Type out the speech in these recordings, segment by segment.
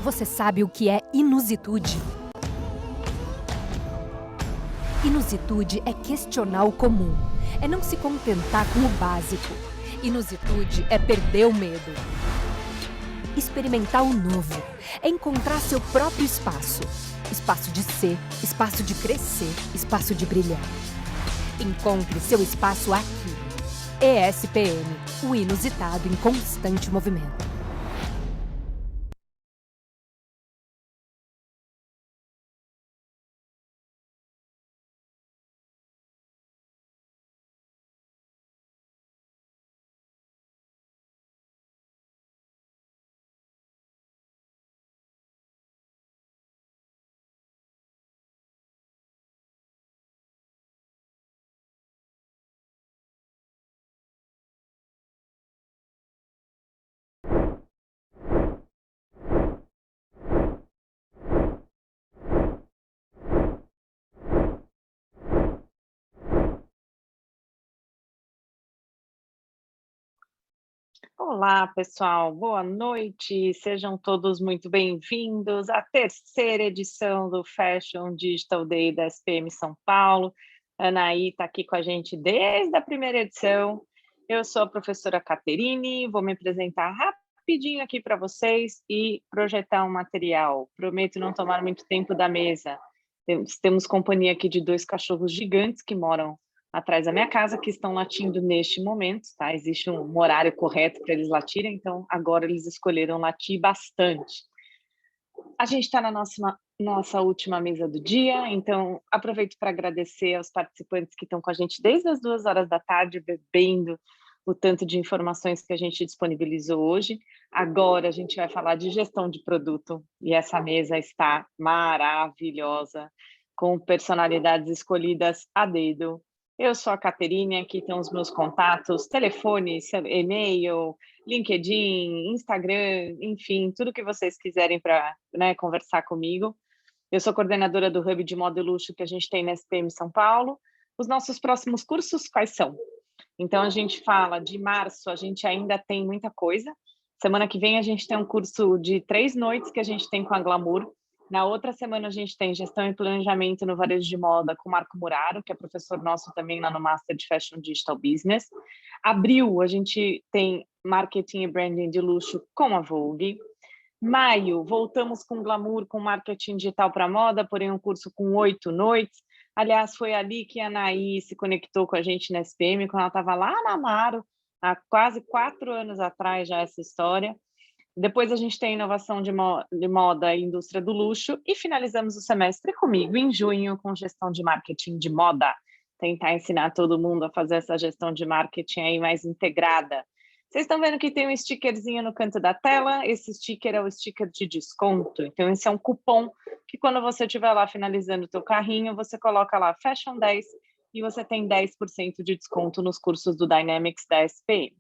Você sabe o que é inusitude? Inusitude é questionar o comum, é não se contentar com o básico. Inusitude é perder o medo. Experimentar o novo, é encontrar seu próprio espaço. Espaço de ser, espaço de crescer, espaço de brilhar. Encontre seu espaço aqui. ESPM, o inusitado em constante movimento. Olá, pessoal, boa noite. Sejam todos muito bem-vindos à terceira edição do Fashion Digital Day da SPM São Paulo. A Anaí está aqui com a gente desde a primeira edição. Eu sou a professora Caterine, vou me apresentar rapidinho aqui para vocês e projetar um material. Prometo não tomar muito tempo da mesa. Temos companhia aqui de dois cachorros gigantes que moram atrás da minha casa, que estão latindo neste momento, tá? Existe um horário correto para eles latirem, então agora eles escolheram latir bastante. A gente está na nossa última mesa do dia, então aproveito para agradecer aos participantes que estão com a gente desde as 2 horas da tarde, bebendo o tanto de informações que a gente disponibilizou hoje. Agora a gente vai falar de gestão de produto, e essa mesa está maravilhosa, com personalidades escolhidas a dedo. Eu sou a Caterine, aqui estão os meus contatos, telefone, e-mail, LinkedIn, Instagram, enfim, tudo que vocês quiserem para, né, conversar comigo. Eu sou coordenadora do Hub de Moda e Luxo que a gente tem na SPM São Paulo. Os nossos próximos cursos, quais são? Então, a gente fala de março, a gente ainda tem muita coisa. Semana que vem a gente tem um curso de 3 noites que a gente tem com a Glamour. Na outra semana a gente tem gestão e planejamento no varejo de moda com o Marco Muraro, que é professor nosso também lá no Master de Fashion Digital Business. Abril a gente tem marketing e branding de luxo com a Vogue. Maio, voltamos com Glamour, com marketing digital para moda, porém um curso com 8 noites. Aliás, foi ali que a Anaí se conectou com a gente na SPM, quando ela estava lá na Amaro, há quase 4 anos atrás já essa história. Depois a gente tem inovação de moda e indústria do luxo e finalizamos o semestre comigo em junho com gestão de marketing de moda. Tentar ensinar todo mundo a fazer essa gestão de marketing aí mais integrada. Vocês estão vendo que tem um stickerzinho no canto da tela? Esse sticker é o sticker de desconto. Então, esse é um cupom que quando você estiver lá finalizando o teu carrinho, você coloca lá Fashion 10 e você tem 10% de desconto nos cursos do Dynamics da SPM.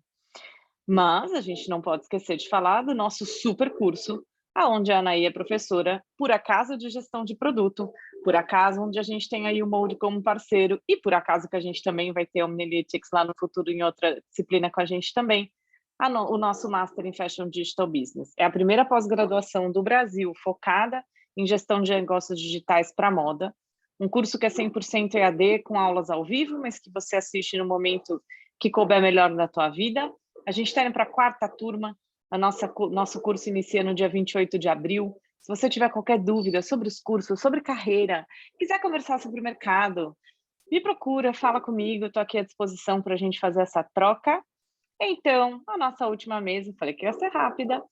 Mas a gente não pode esquecer de falar do nosso super curso, aonde a Anaí é professora, por acaso de gestão de produto, por acaso onde a gente tem aí o Molde como parceiro e por acaso que a gente também vai ter o Omnilytics lá no futuro em outra disciplina com a gente também, o nosso Master em Fashion Digital Business. É a primeira pós-graduação do Brasil focada em gestão de negócios digitais para moda, um curso que é 100% EAD, com aulas ao vivo, mas que você assiste no momento que couber melhor na tua vida. A gente está indo para a 4ª turma, nosso curso inicia no dia 28 de abril. Se você tiver qualquer dúvida sobre os cursos, sobre carreira, quiser conversar sobre o mercado, me procura, fala comigo, estou aqui à disposição para a gente fazer essa troca. Então, a nossa última mesa, falei que ia ser rápida,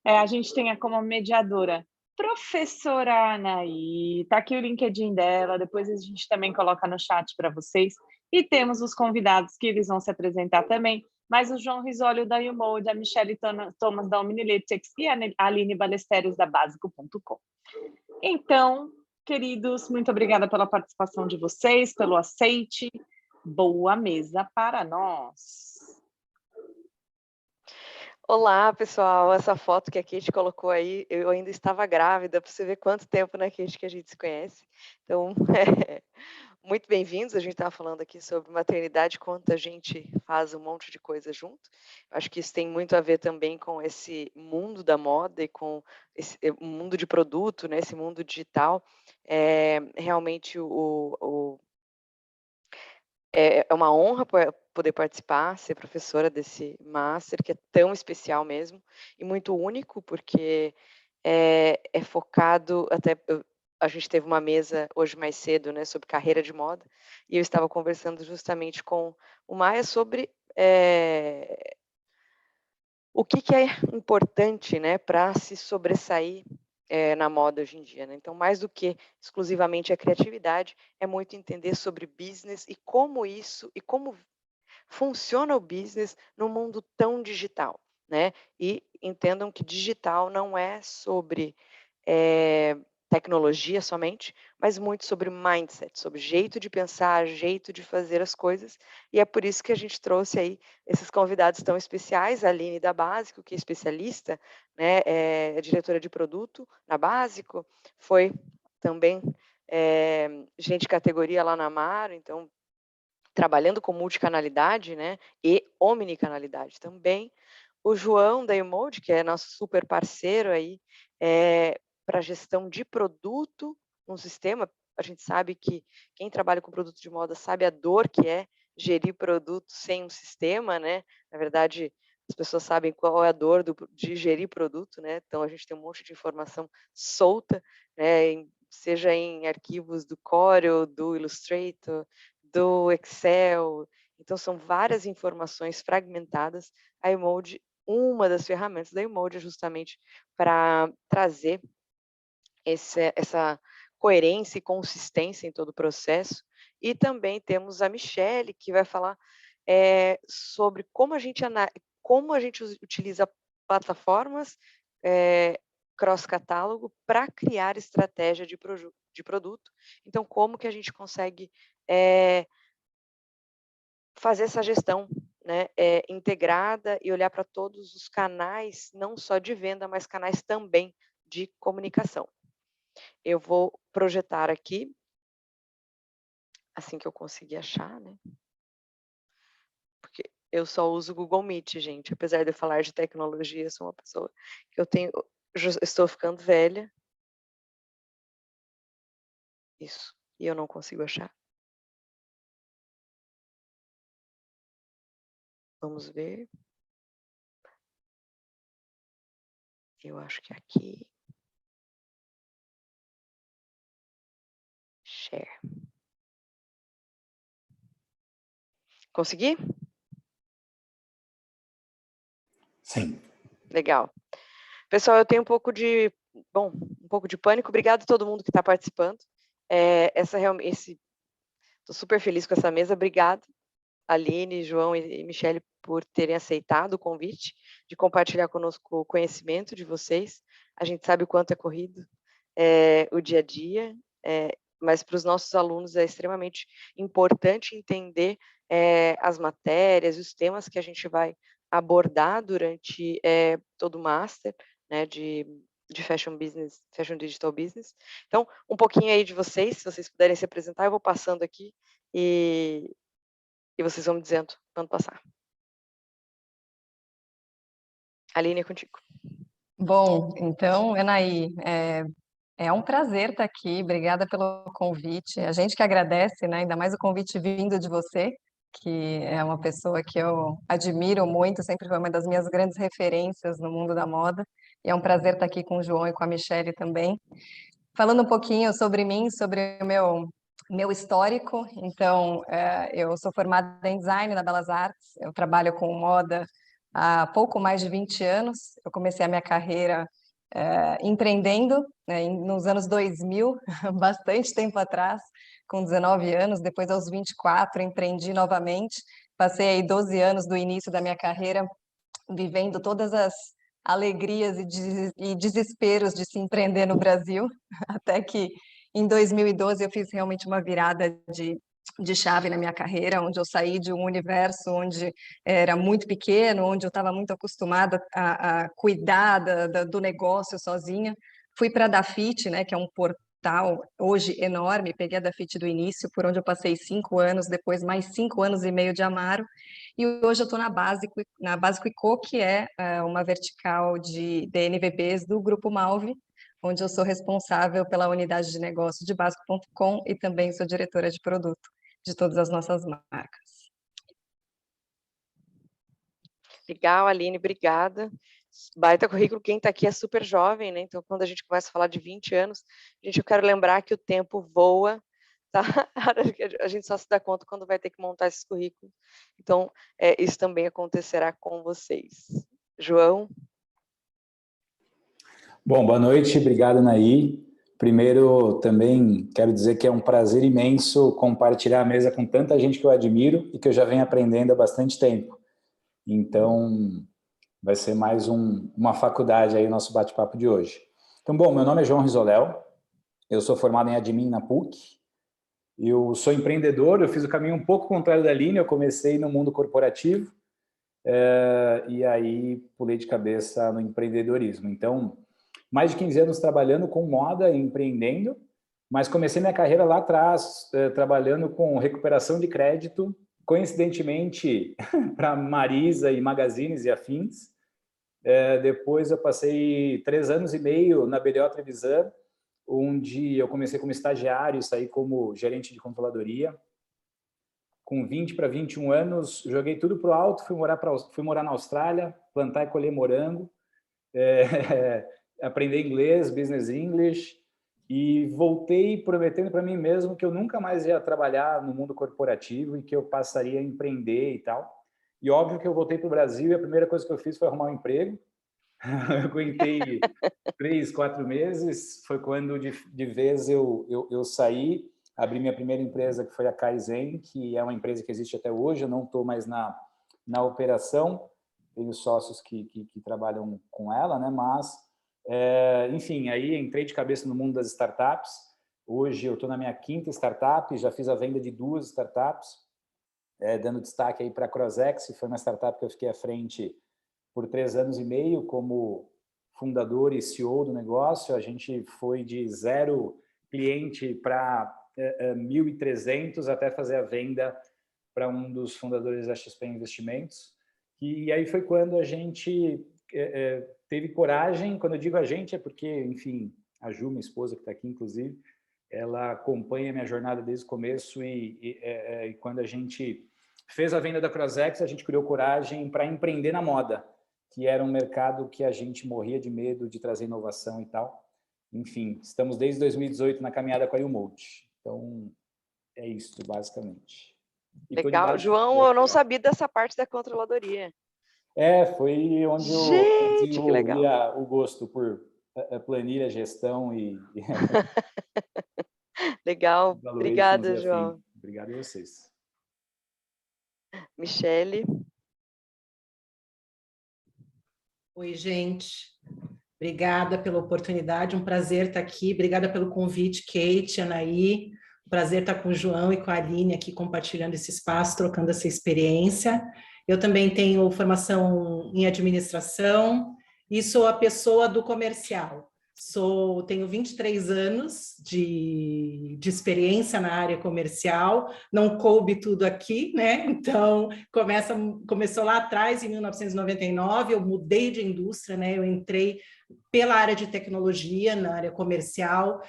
a gente tem como mediadora professora Anaí, está aqui o LinkedIn dela, depois a gente também coloca no chat para vocês, e temos os convidados que eles vão se apresentar também, mas o João Risólio da YouMode, a Michelle Thomas da Omnilytics e a Aline Ballesteros da Básico.com. Então, queridos, muito obrigada pela participação de vocês, pelo aceite. Boa mesa para nós. Olá, pessoal. Essa foto que a Kate colocou aí, eu ainda estava grávida, para você ver quanto tempo, né, Kate, que a gente se conhece. Então, muito bem-vindos. A gente estava falando aqui sobre maternidade, quanto a gente faz um monte de coisa junto. Acho que isso tem muito a ver também com esse mundo da moda e com esse mundo de produto, né, esse mundo digital. Realmente é uma honra poder participar, ser professora desse master, que é tão especial mesmo, e muito único, porque é focado até a gente teve uma mesa hoje mais cedo, né, sobre carreira de moda, e eu estava conversando justamente com o Maia sobre, o que é importante, né, para se sobressair, na moda hoje em dia, né. Então, mais do que exclusivamente a criatividade, é muito entender sobre business e como funciona o business num mundo tão digital, né. E entendam que digital não é sobre, tecnologia somente, mas muito sobre mindset, sobre jeito de pensar, jeito de fazer as coisas, e é por isso que a gente trouxe aí esses convidados tão especiais, a Aline da Básico, que é especialista, né, é diretora de produto na Básico, foi também, gerente de categoria lá na Amaro, então trabalhando com multicanalidade, né, e omnicanalidade também. O João da Emoji, que é nosso super parceiro aí, pra gestão de produto num sistema. A gente sabe que quem trabalha com produto de moda sabe a dor que é gerir produto sem um sistema, né. Na verdade, as pessoas sabem qual é a dor de gerir produto, né, então a gente tem um monte de informação solta, né, seja em arquivos do Corel, do Illustrator, do Excel, então são várias informações fragmentadas. A Emoji, uma das ferramentas da Emoji é justamente para trazer essa coerência e consistência em todo o processo. E também temos a Michele, que vai falar, sobre como a gente utiliza plataformas, cross-catálogo para criar estratégia de produto. Então, como que a gente consegue, fazer essa gestão, né, integrada e olhar para todos os canais, não só de venda, mas canais também de comunicação. Eu vou projetar aqui, assim que eu conseguir achar, né, porque eu só uso o Google Meet, gente, apesar de eu falar de tecnologia, eu sou uma pessoa que estou ficando velha. Isso, e eu não consigo achar. Vamos ver. Eu acho que é aqui. Share. Consegui? Sim. Legal. Pessoal, eu tenho um pouco de pânico. Obrigado a todo mundo que está participando. Estou super feliz com essa mesa. Obrigado, Aline, João e Michele, por terem aceitado o convite de compartilhar conosco o conhecimento de vocês. A gente sabe o quanto é corrido o dia a dia, mas para os nossos alunos é extremamente importante entender as matérias, os temas que a gente vai abordar durante todo o master, né, de Fashion Business, Fashion Digital Business. Então, um pouquinho aí de vocês, se vocês puderem se apresentar, eu vou passando aqui e vocês vão me dizendo quando passar. Aline, é contigo. Bom, então, Enaí, é um prazer estar aqui, obrigada pelo convite. A gente que agradece, né? Ainda mais o convite vindo de você, que é uma pessoa que eu admiro muito, sempre foi uma das minhas grandes referências no mundo da moda. E é um prazer estar aqui com o João e com a Michelle também. Falando um pouquinho sobre mim, sobre o meu histórico. Então, eu sou formada em design na Belas Artes, eu trabalho com moda há pouco mais de 20 anos. Eu comecei a minha carreira empreendendo, né, nos anos 2000, bastante tempo atrás, com 19 anos. Depois, aos 24, empreendi novamente. Passei aí 12 anos do início da minha carreira vivendo todas as alegrias e desesperos de se empreender no Brasil, até que em 2012 eu fiz realmente uma virada de de chave na minha carreira, onde eu saí de um universo onde era muito pequeno, onde eu estava muito acostumada a cuidar do negócio sozinha. Fui para a Dafit, né, que é um portal hoje enorme, peguei a Dafit do início, por onde eu passei 5 anos, depois mais 5 anos e meio de Amaro, e hoje eu estou na Básico & Co, que é uma vertical de DNVBs do Grupo Malve, onde eu sou responsável pela unidade de negócio de Básico.com e também sou diretora de produto de todas as nossas marcas. Legal, Aline, obrigada. Baita currículo, quem está aqui é super jovem, né? Então, quando a gente começa a falar de 20 anos, eu quero lembrar que o tempo voa, tá? A gente só se dá conta quando vai ter que montar esses currículos. Então, isso também acontecerá com vocês. João? Bom, boa noite, obrigado, Naí. Primeiro, também quero dizer que é um prazer imenso compartilhar a mesa com tanta gente que eu admiro e que eu já venho aprendendo há bastante tempo. Então, vai ser mais uma faculdade aí o nosso bate-papo de hoje. Então, bom, meu nome é João Risoléu, eu sou formado em Admin na PUC, eu sou empreendedor, eu fiz o caminho um pouco contrário da Aline, eu comecei no mundo corporativo e aí pulei de cabeça no empreendedorismo. Então, mais de 15 anos trabalhando com moda e empreendendo, mas comecei minha carreira lá atrás, trabalhando com recuperação de crédito, coincidentemente para Marisa e Magazines e afins. Depois eu passei 3 anos e meio na BDO Trevisan, onde eu comecei como estagiário e saí como gerente de controladoria. Com 20 para 21 anos, joguei tudo para o alto, fui morar na Austrália, plantar e colher morango, aprender inglês, business English, e voltei prometendo para mim mesmo que eu nunca mais ia trabalhar no mundo corporativo e que eu passaria a empreender e tal. E óbvio que eu voltei para o Brasil e a primeira coisa que eu fiz foi arrumar um emprego. Eu aguentei 3, 4 meses, foi quando de vez eu saí, abri minha primeira empresa, que foi a Kaizen, que é uma empresa que existe até hoje, eu não estou mais na operação, tenho sócios que trabalham com ela, né? Mas, enfim, aí entrei de cabeça no mundo das startups. Hoje eu estou na minha 5ª startup, já fiz a venda de 2 startups, dando destaque aí para a Crozex, que foi uma startup que eu fiquei à frente por 3 anos e meio como fundador e CEO do negócio. A gente foi de 0 cliente para 1.300 até fazer a venda para um dos fundadores da XP Investimentos. E aí foi quando a gente teve coragem. Quando eu digo a gente é porque, enfim, a Ju, minha esposa, que está aqui, inclusive, ela acompanha a minha jornada desde o começo e quando a gente fez a venda da Crozex, a gente criou coragem para empreender na moda, que era um mercado que a gente morria de medo de trazer inovação e tal. Enfim, estamos desde 2018 na caminhada com a YouMold. Então, é isso, basicamente. Legal. João, eu não sabia dessa parte da controladoria. Foi onde eu desenvolvi o gosto por planilha, gestão e... Legal. Obrigada, João. Obrigado a vocês. Michele. Oi, gente. Obrigada pela oportunidade, um prazer estar aqui. Obrigada pelo convite, Kate, Anaí. Um prazer estar com o João e com a Aline aqui compartilhando esse espaço, trocando essa experiência. Eu também tenho formação em administração e sou a pessoa do comercial. Tenho 23 anos de experiência na área comercial, não coube tudo aqui, né? Então, começou lá atrás, em 1999, eu mudei de indústria, né? Eu entrei pela área de tecnologia, na área comercial,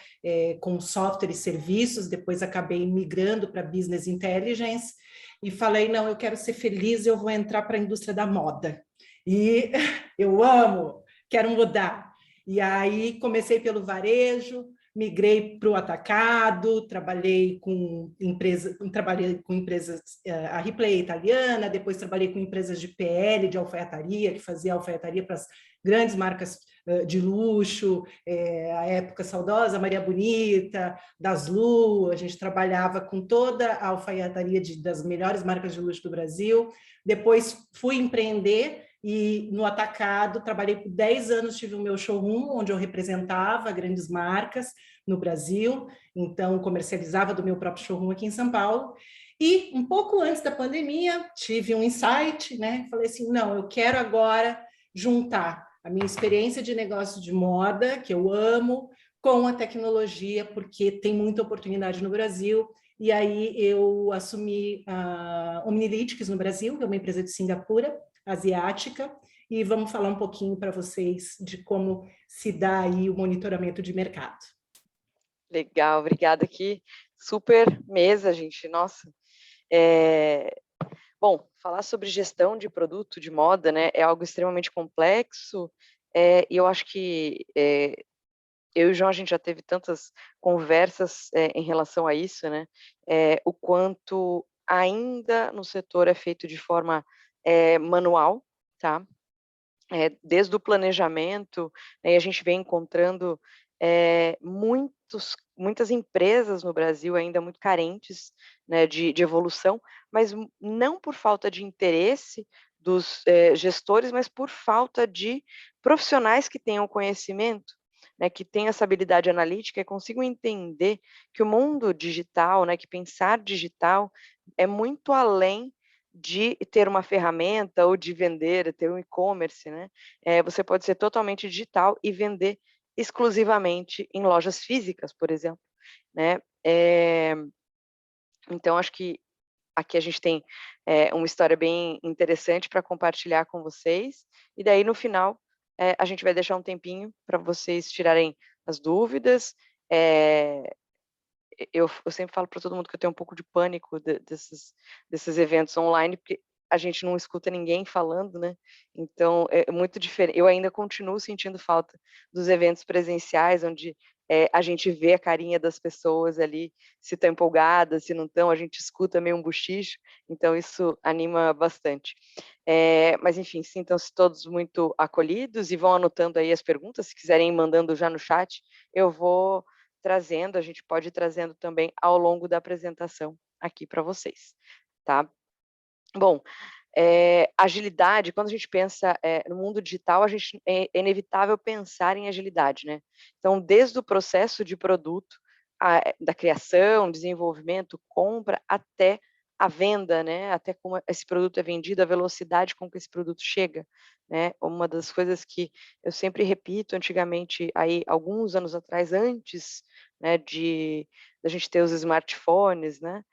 com software e serviços, depois acabei migrando para Business Intelligence, e falei, não, eu quero ser feliz, eu vou entrar para a indústria da moda. E eu amo, quero mudar. E aí comecei pelo varejo, migrei para o atacado, trabalhei com empresas, a Ripley italiana, depois trabalhei com empresas de PL, de alfaiataria, que fazia alfaiataria para as grandes marcas de luxo, a época saudosa, Maria Bonita, Daslu, a gente trabalhava com toda a alfaiataria das melhores marcas de luxo do Brasil. Depois fui empreender e no atacado trabalhei por 10 anos, tive o meu showroom, onde eu representava grandes marcas no Brasil, então comercializava do meu próprio showroom aqui em São Paulo, e um pouco antes da pandemia, tive um insight, né? Falei assim, não, eu quero agora juntar a minha experiência de negócio de moda, que eu amo, com a tecnologia, porque tem muita oportunidade no Brasil. E aí eu assumi a Omnilytics no Brasil, que é uma empresa de Singapura, asiática, e vamos falar um pouquinho para vocês de como se dá aí o monitoramento de mercado. Legal, obrigada aqui. Super mesa, gente. Nossa. Bom, falar sobre gestão de produto de moda, né, é algo extremamente complexo, e eu acho que eu e o João, a gente já teve tantas conversas em relação a isso, né, o quanto ainda no setor é feito de forma manual, tá? Desde o planejamento, né, a gente vem encontrando muitas empresas no Brasil ainda muito carentes, né, de evolução, mas não por falta de interesse dos gestores, mas por falta de profissionais que tenham conhecimento, né, que tenham essa habilidade analítica e consigam entender que o mundo digital, né, que pensar digital é muito além de ter uma ferramenta ou de vender, ter um e-commerce, né? Você pode ser totalmente digital e vender exclusivamente em lojas físicas, por exemplo, né? Então, acho que aqui a gente tem uma história bem interessante para compartilhar com vocês, e daí no final a gente vai deixar um tempinho para vocês tirarem as dúvidas. Eu sempre falo para todo mundo que eu tenho um pouco de pânico desses eventos online, porque a gente não escuta ninguém falando, né? Então, é muito diferente. Eu ainda continuo sentindo falta dos eventos presenciais, onde a gente vê a carinha das pessoas ali, se estão empolgadas, se não estão, a gente escuta meio um bochicho, então isso anima bastante. Mas, enfim, sintam-se todos muito acolhidos e vão anotando aí as perguntas, se quiserem ir mandando já no chat, eu vou trazendo, a gente pode ir trazendo também ao longo da apresentação aqui para vocês, tá? Bom, agilidade, quando a gente pensa no mundo digital, é inevitável pensar em agilidade, né? Então, desde o processo de produto, da criação, desenvolvimento, compra, até a venda, né? Até como esse produto é vendido, a velocidade com que esse produto chega, né? Uma das coisas que eu sempre repito, antigamente, aí alguns anos atrás, antes, né, da gente ter os smartphones, né?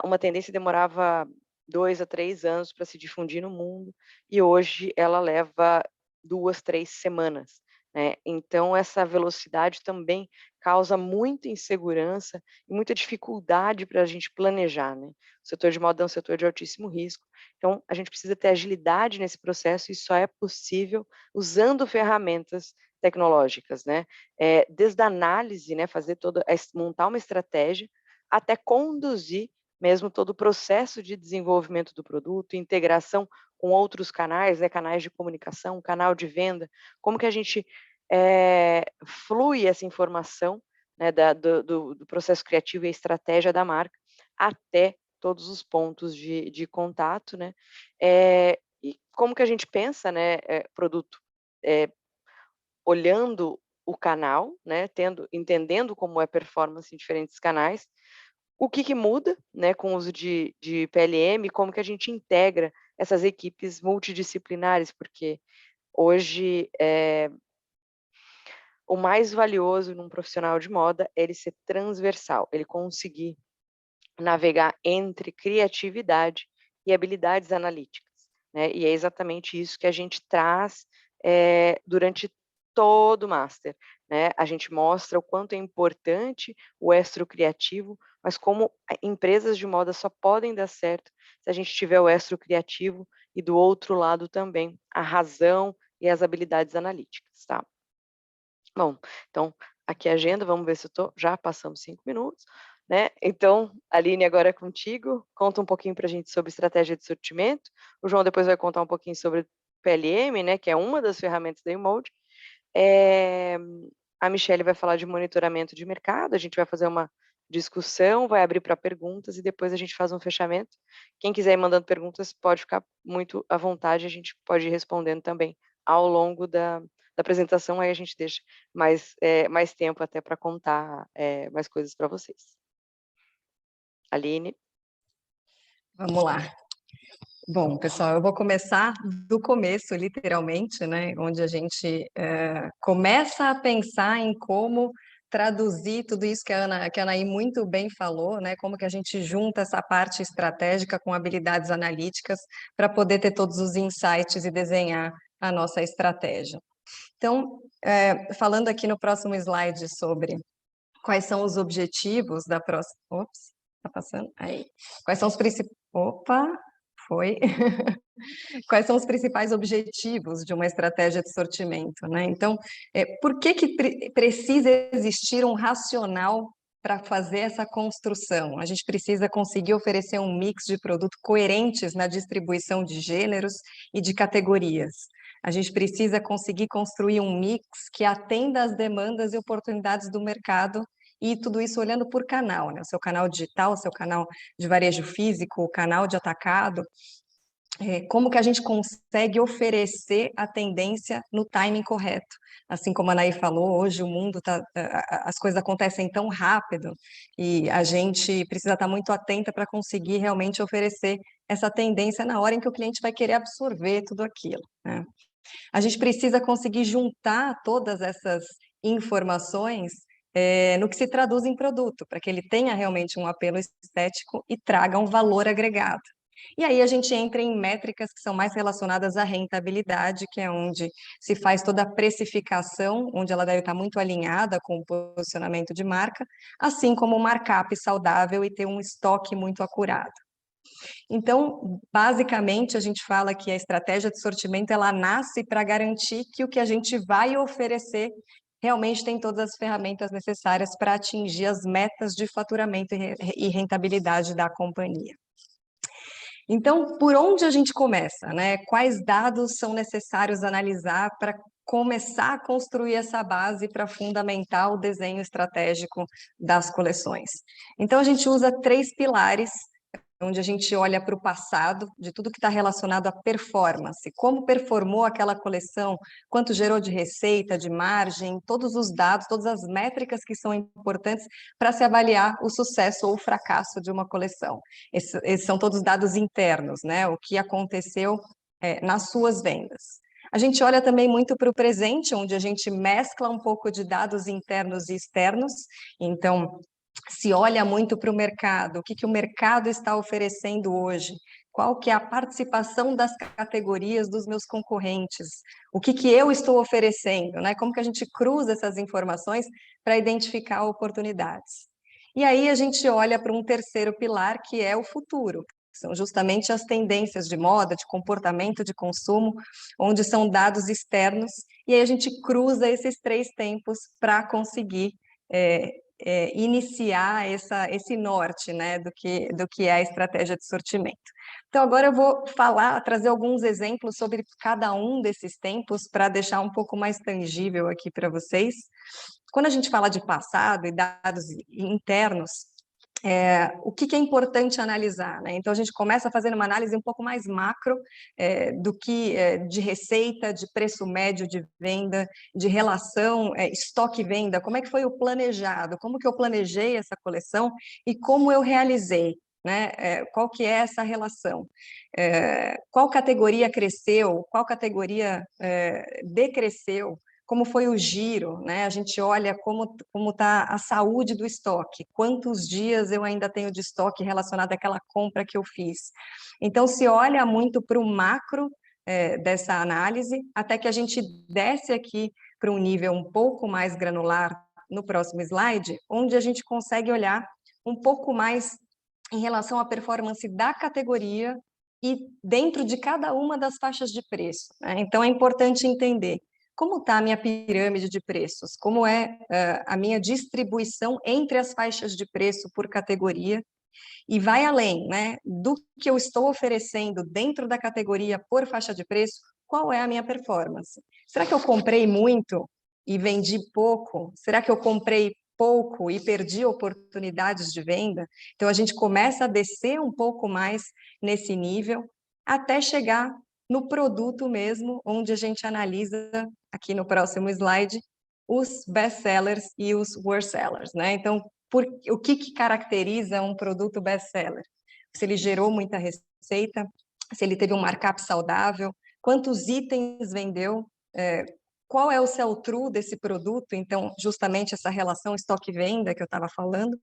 Uma tendência demorava 2 a 3 anos para se difundir no mundo, e hoje ela leva 2, 3 semanas, né. Então essa velocidade também causa muita insegurança e muita dificuldade para a gente planejar, né. O setor de moda é um setor de altíssimo risco, então a gente precisa ter agilidade nesse processo e só é possível usando ferramentas tecnológicas, né. Desde a análise, né, montar uma estratégia, até conduzir mesmo todo o processo de desenvolvimento do produto, integração com outros canais, né, canais de comunicação, canal de venda, como que a gente flui essa informação, né, do processo criativo e a estratégia da marca até todos os pontos de contato, né, e como que a gente pensa, né, produto, olhando o canal, né, entendendo como é performance em diferentes canais, o que muda, né, com o uso de PLM, como que a gente integra essas equipes multidisciplinares, porque hoje o mais valioso num profissional de moda é ele ser transversal, ele conseguir navegar entre criatividade e habilidades analíticas, né, e é exatamente isso que a gente traz durante todo o master, né, a gente mostra o quanto é importante o extra criativo, mas como empresas de moda só podem dar certo se a gente tiver o extra criativo e do outro lado também a razão e as habilidades analíticas, tá? Bom, então aqui a agenda, vamos ver se já passamos 5 minutos, né? Então, Aline, agora é contigo, conta um pouquinho para a gente sobre estratégia de sortimento, o João depois vai contar um pouquinho sobre PLM, né, que é uma das ferramentas da Emold, a Michelle vai falar de monitoramento de mercado, a gente vai fazer uma discussão, vai abrir para perguntas e depois a gente faz um fechamento. Quem quiser ir mandando perguntas pode ficar muito à vontade, a gente pode ir respondendo também ao longo da apresentação, aí a gente deixa mais tempo até para contar mais coisas para vocês. Aline? Vamos lá. Bom, pessoal, eu vou começar do começo, literalmente, né, onde a gente começa a pensar em como traduzir tudo isso que a Anaí muito bem falou, né, como que a gente junta essa parte estratégica com habilidades analíticas para poder ter todos os insights e desenhar a nossa estratégia. Então, falando aqui no próximo slide sobre quais são os objetivos da próxima... Ops, tá passando? Aí. Quais são os principais... Opa, foi. Quais são os principais objetivos de uma estratégia de sortimento, né? Então, por que precisa existir um racional para fazer essa construção? A gente precisa conseguir oferecer um mix de produtos coerentes na distribuição de gêneros e de categorias. A gente precisa conseguir construir um mix que atenda às demandas e oportunidades do mercado, e tudo isso olhando por canal, né? O seu canal digital, o seu canal de varejo físico, o canal de atacado. Como que a gente consegue oferecer a tendência no timing correto. Assim como a Anaí falou, hoje o mundo as coisas acontecem tão rápido e a gente precisa estar muito atenta para conseguir realmente oferecer essa tendência na hora em que o cliente vai querer absorver tudo aquilo, né? A gente precisa conseguir juntar todas essas informações no que se traduz em produto, para que ele tenha realmente um apelo estético e traga um valor agregado. E aí a gente entra em métricas que são mais relacionadas à rentabilidade, que é onde se faz toda a precificação, onde ela deve estar muito alinhada com o posicionamento de marca, assim como o markup saudável e ter um estoque muito acurado. Então, basicamente, a gente fala que a estratégia de sortimento, ela nasce para garantir que o que a gente vai oferecer realmente tem todas as ferramentas necessárias para atingir as metas de faturamento e rentabilidade da companhia. Então, por onde a gente começa, né? Quais dados são necessários analisar para começar a construir essa base para fundamentar o desenho estratégico das coleções? Então, a gente usa 3 pilares, onde a gente olha para o passado, de tudo que está relacionado à performance, como performou aquela coleção, quanto gerou de receita, de margem, todos os dados, todas as métricas que são importantes para se avaliar o sucesso ou o fracasso de uma coleção. Esses são todos dados internos, né? O que aconteceu nas suas vendas. A gente olha também muito para o presente, onde a gente mescla um pouco de dados internos e externos, então se olha muito para o mercado, o que o mercado está oferecendo hoje, qual que é a participação das categorias dos meus concorrentes, o que eu estou oferecendo, né? Como que a gente cruza essas informações para identificar oportunidades. E aí a gente olha para um terceiro pilar, que é o futuro, que são justamente as tendências de moda, de comportamento de consumo, onde são dados externos, e aí a gente cruza esses 3 tempos para conseguir iniciar esse norte, né, do que é a estratégia de sortimento. Então, agora eu vou trazer alguns exemplos sobre cada um desses tempos para deixar um pouco mais tangível aqui para vocês. Quando a gente fala de passado e dados internos, o que é importante analisar, né? Então, a gente começa fazendo uma análise um pouco mais macro do que de receita, de preço médio de venda, de relação estoque-venda, como é que foi o planejado, como que eu planejei essa coleção e como eu realizei, né? Qual que é essa relação? Qual categoria cresceu, qual categoria decresceu? Como foi o giro, né? A gente olha como está a saúde do estoque, quantos dias eu ainda tenho de estoque relacionado àquela compra que eu fiz. Então, se olha muito para o macro dessa análise, até que a gente desce aqui para um nível um pouco mais granular no próximo slide, onde a gente consegue olhar um pouco mais em relação à performance da categoria e dentro de cada uma das faixas de preço, né? Então, é importante entender como está a minha pirâmide de preços, como é a minha distribuição entre as faixas de preço por categoria, e vai além, né, do que eu estou oferecendo dentro da categoria por faixa de preço, qual é a minha performance? Será que eu comprei muito e vendi pouco? Será que eu comprei pouco e perdi oportunidades de venda. Então, a gente começa a descer um pouco mais nesse nível, até chegar no produto mesmo, onde a gente analisa, aqui no próximo slide, os best sellers e os worst sellers, né? Então, o que caracteriza um produto best seller? Se ele gerou muita receita, se ele teve um markup saudável, quantos itens vendeu, qual é o sell-through desse produto, então, justamente essa relação estoque-venda que eu estava falando,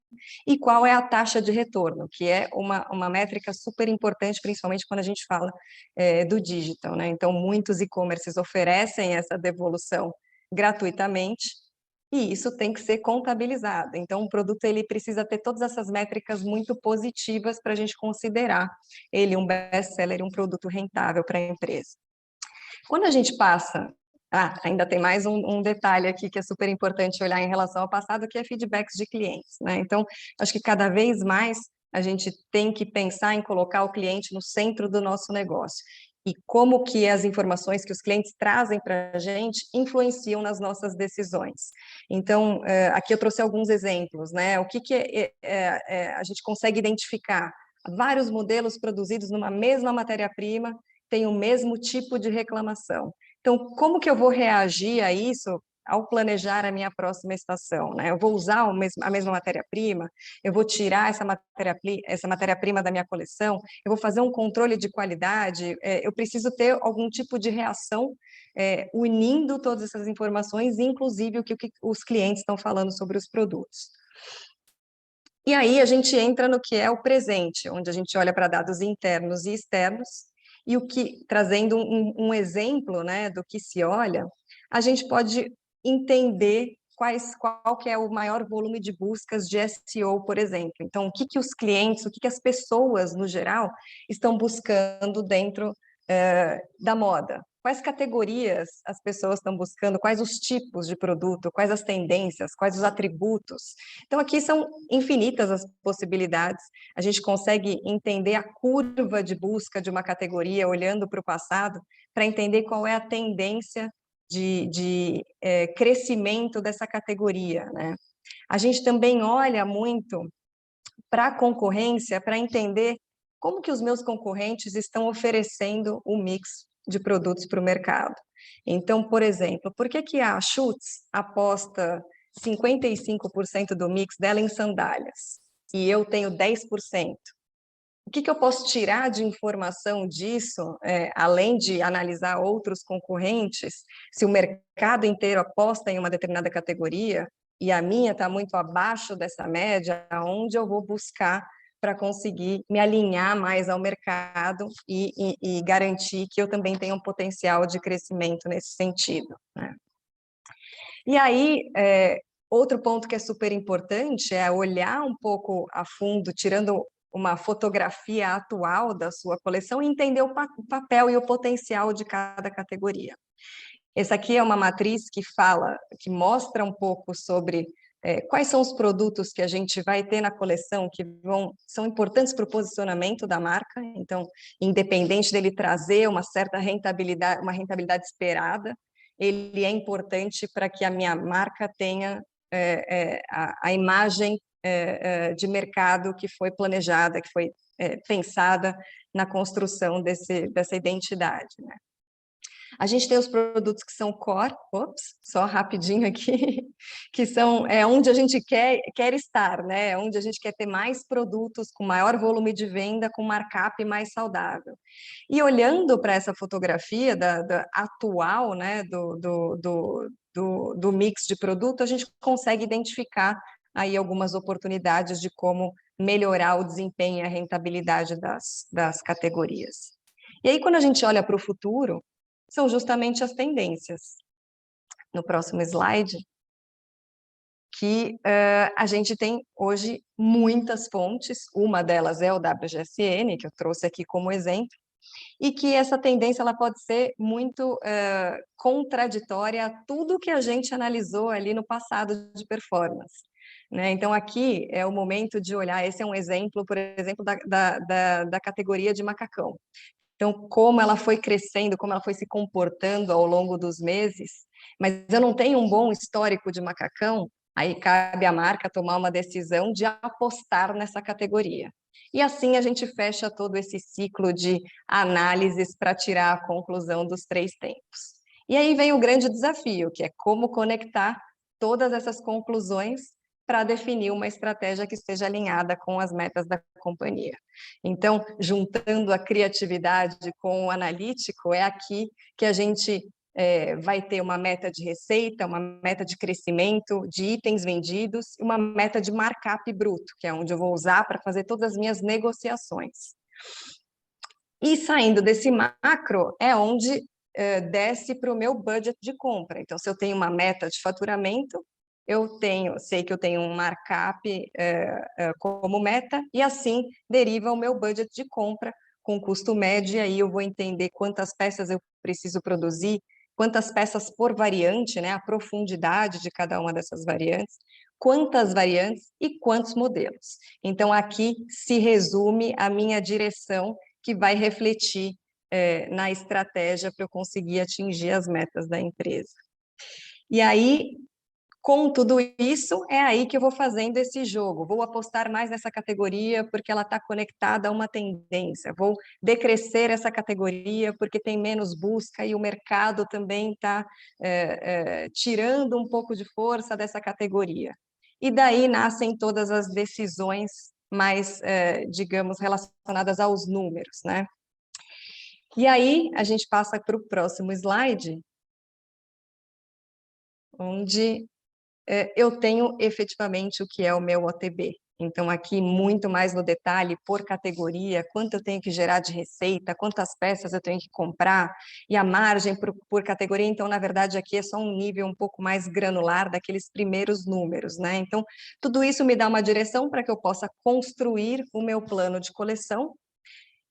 e qual é a taxa de retorno, que é uma métrica super importante, principalmente quando a gente fala do digital, né? Então, muitos e-commerces oferecem essa devolução gratuitamente, e isso tem que ser contabilizado. Então, o produto ele precisa ter todas essas métricas muito positivas para a gente considerar ele um best-seller, um produto rentável para a empresa. Quando a gente passa... ainda tem mais um detalhe aqui que é super importante olhar em relação ao passado, que é feedbacks de clientes, né? Então, acho que cada vez mais a gente tem que pensar em colocar o cliente no centro do nosso negócio. E como que as informações que os clientes trazem para a gente influenciam nas nossas decisões. Então, aqui eu trouxe alguns exemplos, né? O que a gente consegue identificar? Vários modelos produzidos numa mesma matéria-prima têm o mesmo tipo de reclamação. Então, como que eu vou reagir a isso ao planejar a minha próxima estação, né? Eu vou usar a mesma matéria-prima, eu vou tirar essa matéria-prima da minha coleção, eu vou fazer um controle de qualidade, eu preciso ter algum tipo de reação unindo todas essas informações, inclusive o que os clientes estão falando sobre os produtos. E aí a gente entra no que é o presente, onde a gente olha para dados internos e externos, e trazendo um exemplo, né, do que se olha, a gente pode entender qual que é o maior volume de buscas de SEO, por exemplo. Então, o que os clientes, o que as pessoas, no geral, estão buscando dentro da moda. Quais categorias as pessoas estão buscando, quais os tipos de produto, quais as tendências, quais os atributos. Então, aqui são infinitas as possibilidades. A gente consegue entender a curva de busca de uma categoria, olhando para o passado, para entender qual é a tendência de crescimento dessa categoria, né? A gente também olha muito para a concorrência, para entender como que os meus concorrentes estão oferecendo o mix de produtos para o mercado. Então, por exemplo, por que a Schutz aposta 55% do mix dela em sandálias e eu tenho 10%? O que eu posso tirar de informação disso, além de analisar outros concorrentes, se o mercado inteiro aposta em uma determinada categoria e a minha está muito abaixo dessa média, onde eu vou buscar para conseguir me alinhar mais ao mercado e garantir que eu também tenho um potencial de crescimento nesse sentido, né? E aí, outro ponto que é super importante é olhar um pouco a fundo, tirando uma fotografia atual da sua coleção e entender o papel e o potencial de cada categoria. Essa aqui é uma matriz que mostra um pouco sobre quais são os produtos que a gente vai ter na coleção que são importantes para o posicionamento da marca. Então, independente dele trazer uma certa rentabilidade, uma rentabilidade esperada, ele é importante para que a minha marca tenha a imagem de mercado que foi planejada, que foi pensada na construção dessa identidade, né? A gente tem os produtos que são core, só rapidinho aqui, que são onde a gente quer estar, né? Onde a gente quer ter mais produtos com maior volume de venda, com markup mais saudável. E olhando para essa fotografia da atual, né, do mix de produto, a gente consegue identificar aí algumas oportunidades de como melhorar o desempenho e a rentabilidade das categorias. E aí, quando a gente olha para o futuro, são justamente as tendências. No próximo slide, que a gente tem hoje muitas fontes, uma delas é o WGSN, que eu trouxe aqui como exemplo, e que essa tendência ela pode ser muito contraditória a tudo que a gente analisou ali no passado de performance, né? Então, aqui é o momento de olhar, esse é um exemplo, por exemplo, da categoria de macacão. Então, como ela foi crescendo, como ela foi se comportando ao longo dos meses, mas eu não tenho um bom histórico de macacão, Aí cabe à marca tomar uma decisão de apostar nessa categoria. E assim a gente fecha todo esse ciclo de análises para tirar a conclusão dos 3 tempos. E aí vem o grande desafio, que é como conectar todas essas conclusões para definir uma estratégia que esteja alinhada com as metas da companhia. Então, juntando a criatividade com o analítico, é aqui que a gente vai ter uma meta de receita, uma meta de crescimento, de itens vendidos, uma meta de markup bruto, que é onde eu vou usar para fazer todas as minhas negociações. E saindo desse macro é onde desce para o meu budget de compra. Então, se eu tenho uma meta de faturamento, sei que eu tenho um markup como meta, e assim deriva o meu budget de compra com custo médio, e aí eu vou entender quantas peças eu preciso produzir, quantas peças por variante, né, a profundidade de cada uma dessas variantes, quantas variantes e quantos modelos. Então, aqui se resume a minha direção, que vai refletir na estratégia para eu conseguir atingir as metas da empresa. E aí, com tudo isso, é aí que eu vou fazendo esse jogo. Vou apostar mais nessa categoria porque ela está conectada a uma tendência. Vou decrescer essa categoria porque tem menos busca e o mercado também está tirando um pouco de força dessa categoria. E daí nascem todas as decisões mais, digamos, relacionadas aos números, né? E aí, a gente passa para o próximo slide, onde eu tenho efetivamente o que é o meu OTB. Então, aqui, muito mais no detalhe, por categoria, quanto eu tenho que gerar de receita, quantas peças eu tenho que comprar, e a margem por categoria. Então, na verdade, aqui é só um nível um pouco mais granular daqueles primeiros números, né? Então, tudo isso me dá uma direção para que eu possa construir o meu plano de coleção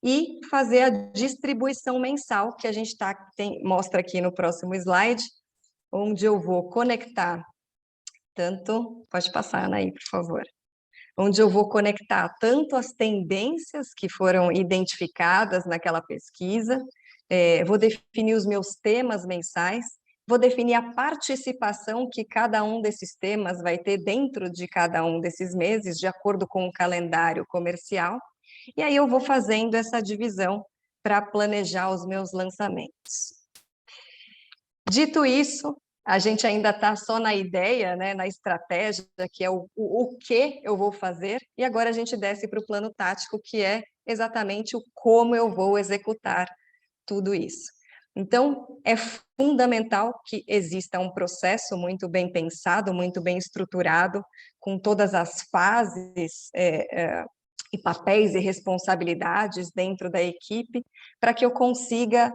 e fazer a distribuição mensal, que a gente mostra aqui no próximo slide, onde eu vou conectar pode passar, Anaí, por favor, onde eu vou conectar tanto as tendências que foram identificadas naquela pesquisa, vou definir os meus temas mensais, vou definir a participação que cada um desses temas vai ter dentro de cada um desses meses, de acordo com o calendário comercial, e aí eu vou fazendo essa divisão para planejar os meus lançamentos. Dito isso, a gente ainda está só na ideia, né, na estratégia, que é o que eu vou fazer, e agora a gente desce para o plano tático, que é exatamente o como eu vou executar tudo isso. Então, é fundamental que exista um processo muito bem pensado, muito bem estruturado, com todas as fases e papéis e responsabilidades dentro da equipe, para que eu consiga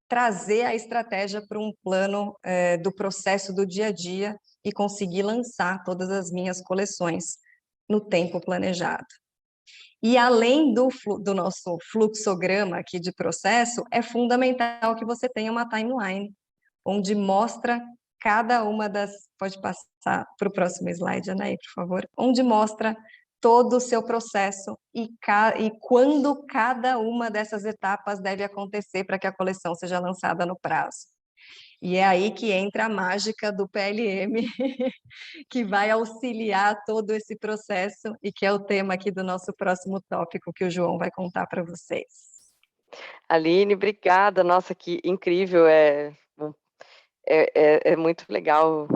trazer a estratégia para um plano do processo do dia a dia e conseguir lançar todas as minhas coleções no tempo planejado. E além do nosso fluxograma aqui de processo, é fundamental que você tenha uma timeline, onde mostra cada uma das... Pode passar para o próximo slide, Anaí, por favor. Onde mostra todo o seu processo e quando cada uma dessas etapas deve acontecer para que a coleção seja lançada no prazo. E é aí que entra a mágica do PLM, que vai auxiliar todo esse processo e que é o tema aqui do nosso próximo tópico, que o João vai contar para vocês. Aline, obrigada. Nossa, que incrível. É muito legal,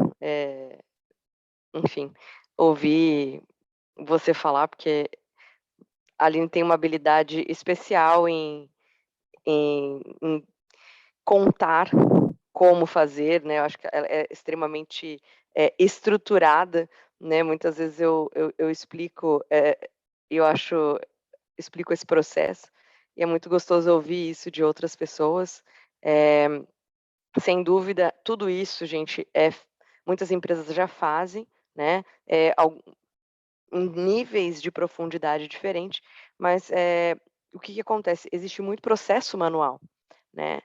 enfim, ouvir você falar, porque a Aline tem uma habilidade especial em contar como fazer, né? Eu acho que ela é extremamente estruturada, né? Muitas vezes eu explico, explico esse processo, e é muito gostoso ouvir isso de outras pessoas. Sem dúvida, tudo isso, gente, muitas empresas já fazem, né? Em níveis de profundidade diferente, mas o que acontece? Existe muito processo manual, né?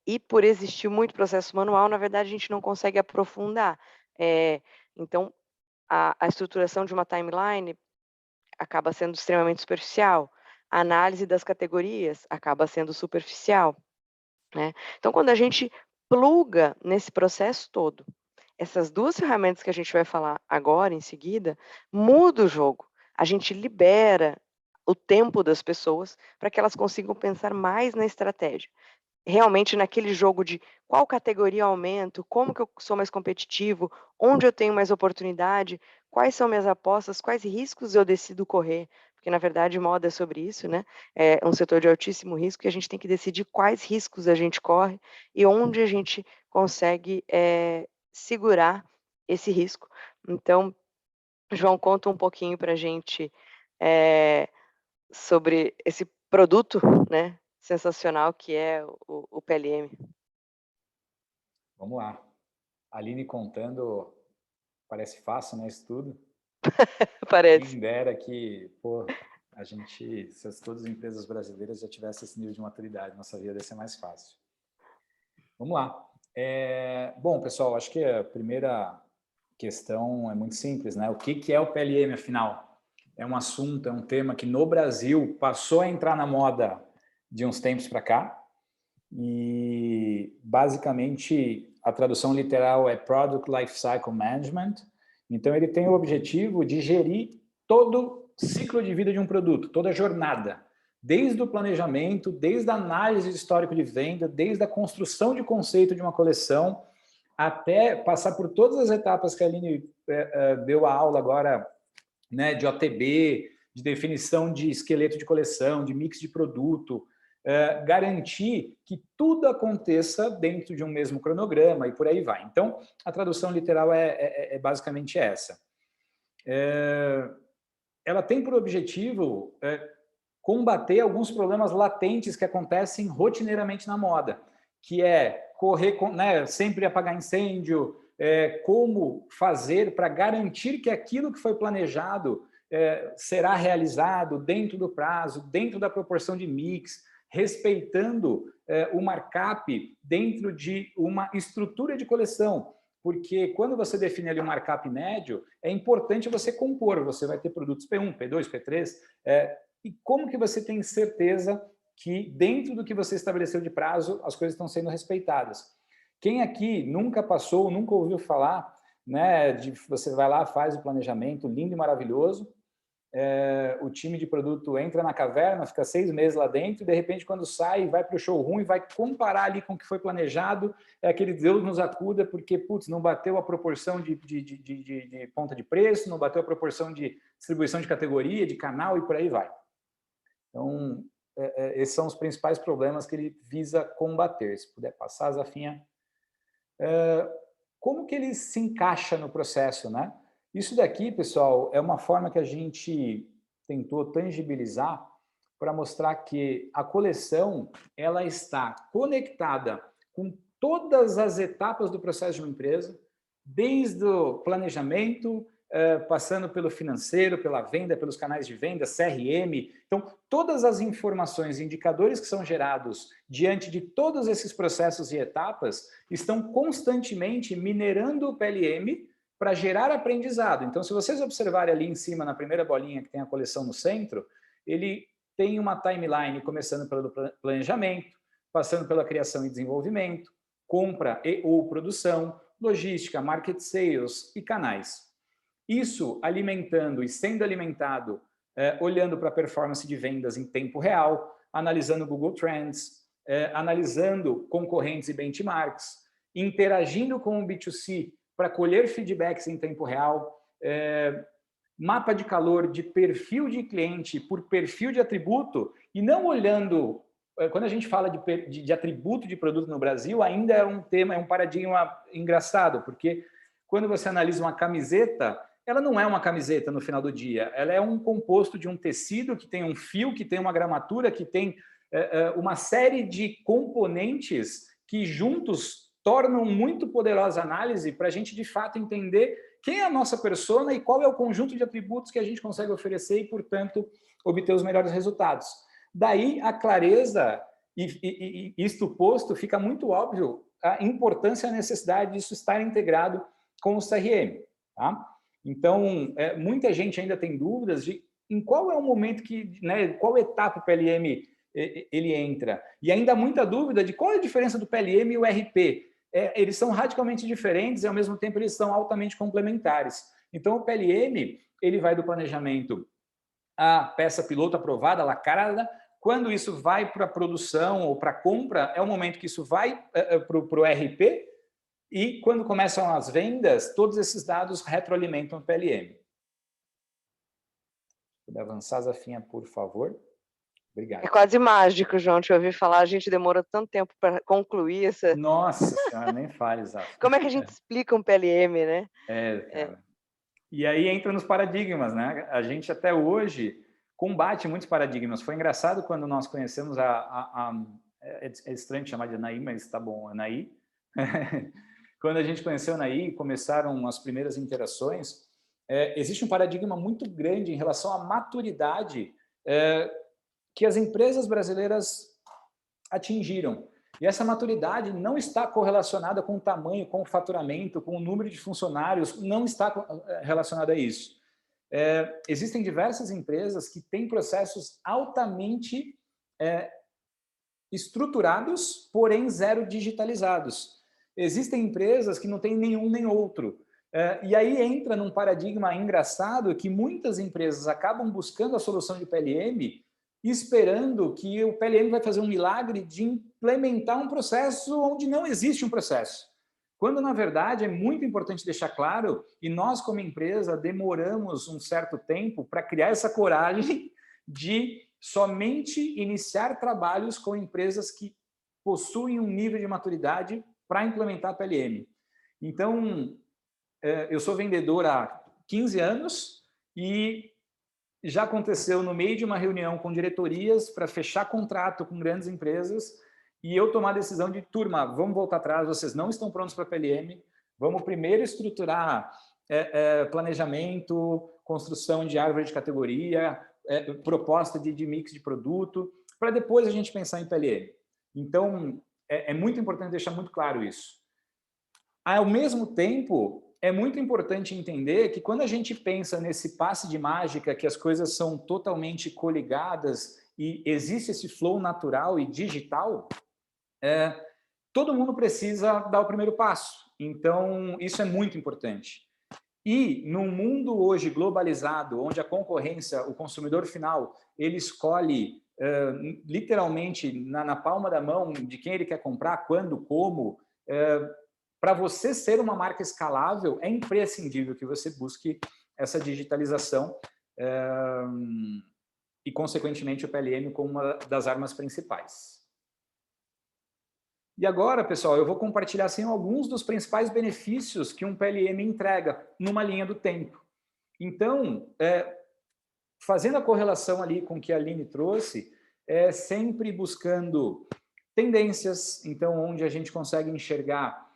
E por existir muito processo manual, na verdade, a gente não consegue aprofundar. Então, a estruturação de uma timeline acaba sendo extremamente superficial. A análise das categorias acaba sendo superficial, né? Então, quando a gente pluga nesse processo todo essas duas ferramentas que a gente vai falar agora, em seguida, muda o jogo. A gente libera o tempo das pessoas para que elas consigam pensar mais na estratégia. Realmente naquele jogo de qual categoria eu aumento, como que eu sou mais competitivo, onde eu tenho mais oportunidade, quais são minhas apostas, quais riscos eu decido correr, porque na verdade moda é sobre isso, né? É um setor de altíssimo risco e a gente tem que decidir quais riscos a gente corre e onde a gente consegue segurar esse risco. Então, João, conta um pouquinho para a gente sobre esse produto, né, sensacional que é o PLM. Vamos lá. A Aline contando, parece fácil, né, isso tudo? Parece. Quem dera que, pô, a gente, se todas as empresas brasileiras já tivessem esse nível de maturidade, nossa vida ia ser mais fácil. Vamos lá. Bom, pessoal, acho que a primeira questão é muito simples, né? O que é o PLM, afinal? É um assunto, é um tema que no Brasil passou a entrar na moda de uns tempos para cá e, basicamente, a tradução literal é Product Lifecycle Management. Então, ele tem o objetivo de gerir todo o ciclo de vida de um produto, toda a jornada, desde o planejamento, desde a análise de histórico de venda, desde a construção de conceito de uma coleção, até passar por todas as etapas que a Aline deu a aula agora, né, de OTB, de definição de esqueleto de coleção, de mix de produto, garantir que tudo aconteça dentro de um mesmo cronograma e por aí vai. Então, a tradução literal é basicamente essa. Ela tem por objetivo combater alguns problemas latentes que acontecem rotineiramente na moda, que é correr, né, sempre apagar incêndio, como fazer para garantir que aquilo que foi planejado será realizado dentro do prazo, dentro da proporção de mix, respeitando o markup dentro de uma estrutura de coleção, porque quando você define ali um markup médio, é importante você compor, você vai ter produtos P1, P2, P3, e como que você tem certeza que dentro do que você estabeleceu de prazo, as coisas estão sendo respeitadas? Quem aqui nunca passou, nunca ouviu falar, né, de você vai lá, faz o planejamento lindo e maravilhoso, o time de produto entra na caverna, fica 6 meses lá dentro, e de repente quando sai, vai para o showroom e vai comparar ali com o que foi planejado, é aquele Deus nos acuda, porque, putz, não bateu a proporção de ponta de preço, não bateu a proporção de distribuição de categoria, de canal e por aí vai. Então, esses são os principais problemas que ele visa combater. Se puder passar, Zafinha. Como que ele se encaixa no processo, né? Isso daqui, pessoal, é uma forma que a gente tentou tangibilizar para mostrar que a coleção ela está conectada com todas as etapas do processo de uma empresa, desde o planejamento, passando pelo financeiro, pela venda, pelos canais de venda, CRM. Então, todas as informações e indicadores que são gerados diante de todos esses processos e etapas estão constantemente minerando o PLM para gerar aprendizado. Então, se vocês observarem ali em cima, na primeira bolinha que tem a coleção no centro, ele tem uma timeline começando pelo planejamento, passando pela criação e desenvolvimento, compra e ou produção, logística, market sales e canais. Isso alimentando e sendo alimentado, olhando para a performance de vendas em tempo real, analisando Google Trends, analisando concorrentes e benchmarks, interagindo com o B2C para colher feedbacks em tempo real, mapa de calor de perfil de cliente por perfil de atributo, e não olhando... Quando a gente fala de atributo de produto no Brasil, ainda é um tema, é um paradigma engraçado, porque quando você analisa uma camiseta, ela não é uma camiseta no final do dia, ela é um composto de um tecido que tem um fio, que tem uma gramatura, que tem uma série de componentes que juntos tornam muito poderosa a análise para a gente, de fato, entender quem é a nossa persona e qual é o conjunto de atributos que a gente consegue oferecer e, portanto, obter os melhores resultados. Daí, a clareza, e isto posto, fica muito óbvio a importância e a necessidade disso estar integrado com o CRM. Tá? Então, muita gente ainda tem dúvidas de em qual é o momento que, né, qual etapa o PLM ele entra. E ainda há muita dúvida de qual é a diferença do PLM e o RP. eles são radicalmente diferentes e, ao mesmo tempo, eles são altamente complementares. Então, o PLM, ele vai do planejamento à peça piloto aprovada, lacrada. Quando isso vai para a produção ou para a compra, é o momento que isso vai para o RP, e quando começam as vendas, todos esses dados retroalimentam o PLM. Pode avançar, Zafinha, por favor. Obrigado. É quase mágico, João, te ouvir falar. A gente demorou tanto tempo para concluir essa... Nossa senhora, nem fale, Zaf. Como é que a gente explica um PLM, né? Cara. E aí entra nos paradigmas, né? A gente até hoje combate muitos paradigmas. Foi engraçado quando nós conhecemos é estranho chamar de Anaí, mas tá bom, Anaí. Quando a gente conheceu a Anaí, começaram as primeiras interações, existe um paradigma muito grande em relação à maturidade que as empresas brasileiras atingiram. E essa maturidade não está correlacionada com o tamanho, com o faturamento, com o número de funcionários, não está relacionada a isso. Existem diversas empresas que têm processos altamente estruturados, porém zero digitalizados. Existem empresas que não têm nenhum nem outro. E aí entra num paradigma engraçado que muitas empresas acabam buscando a solução de PLM esperando que o PLM vai fazer um milagre de implementar um processo onde não existe um processo. Quando, na verdade, é muito importante deixar claro, e nós, como empresa, demoramos um certo tempo para criar essa coragem de somente iniciar trabalhos com empresas que possuem um nível de maturidade para implementar PLM. Então, eu sou vendedor há 15 anos e já aconteceu no meio de uma reunião com diretorias para fechar contrato com grandes empresas e eu tomar a decisão de, turma, vamos voltar atrás, vocês não estão prontos para PLM, vamos primeiro estruturar planejamento, construção de árvore de categoria, proposta de mix de produto, para depois a gente pensar em PLM. Então, é muito importante deixar muito claro isso. Ao mesmo tempo, é muito importante entender que quando a gente pensa nesse passe de mágica, que as coisas são totalmente coligadas e existe esse flow natural e digital, todo mundo precisa dar o primeiro passo. Então, isso é muito importante. E num mundo hoje globalizado, onde a concorrência, o consumidor final, ele escolhe literalmente na palma da mão de quem ele quer comprar, quando, como... Para você ser uma marca escalável, é imprescindível que você busque essa digitalização e, consequentemente, o PLM como uma das armas principais. E agora, pessoal, eu vou compartilhar assim, alguns dos principais benefícios que um PLM entrega numa linha do tempo. Então, fazendo a correlação ali com o que a Aline trouxe, sempre buscando tendências, então, onde a gente consegue enxergar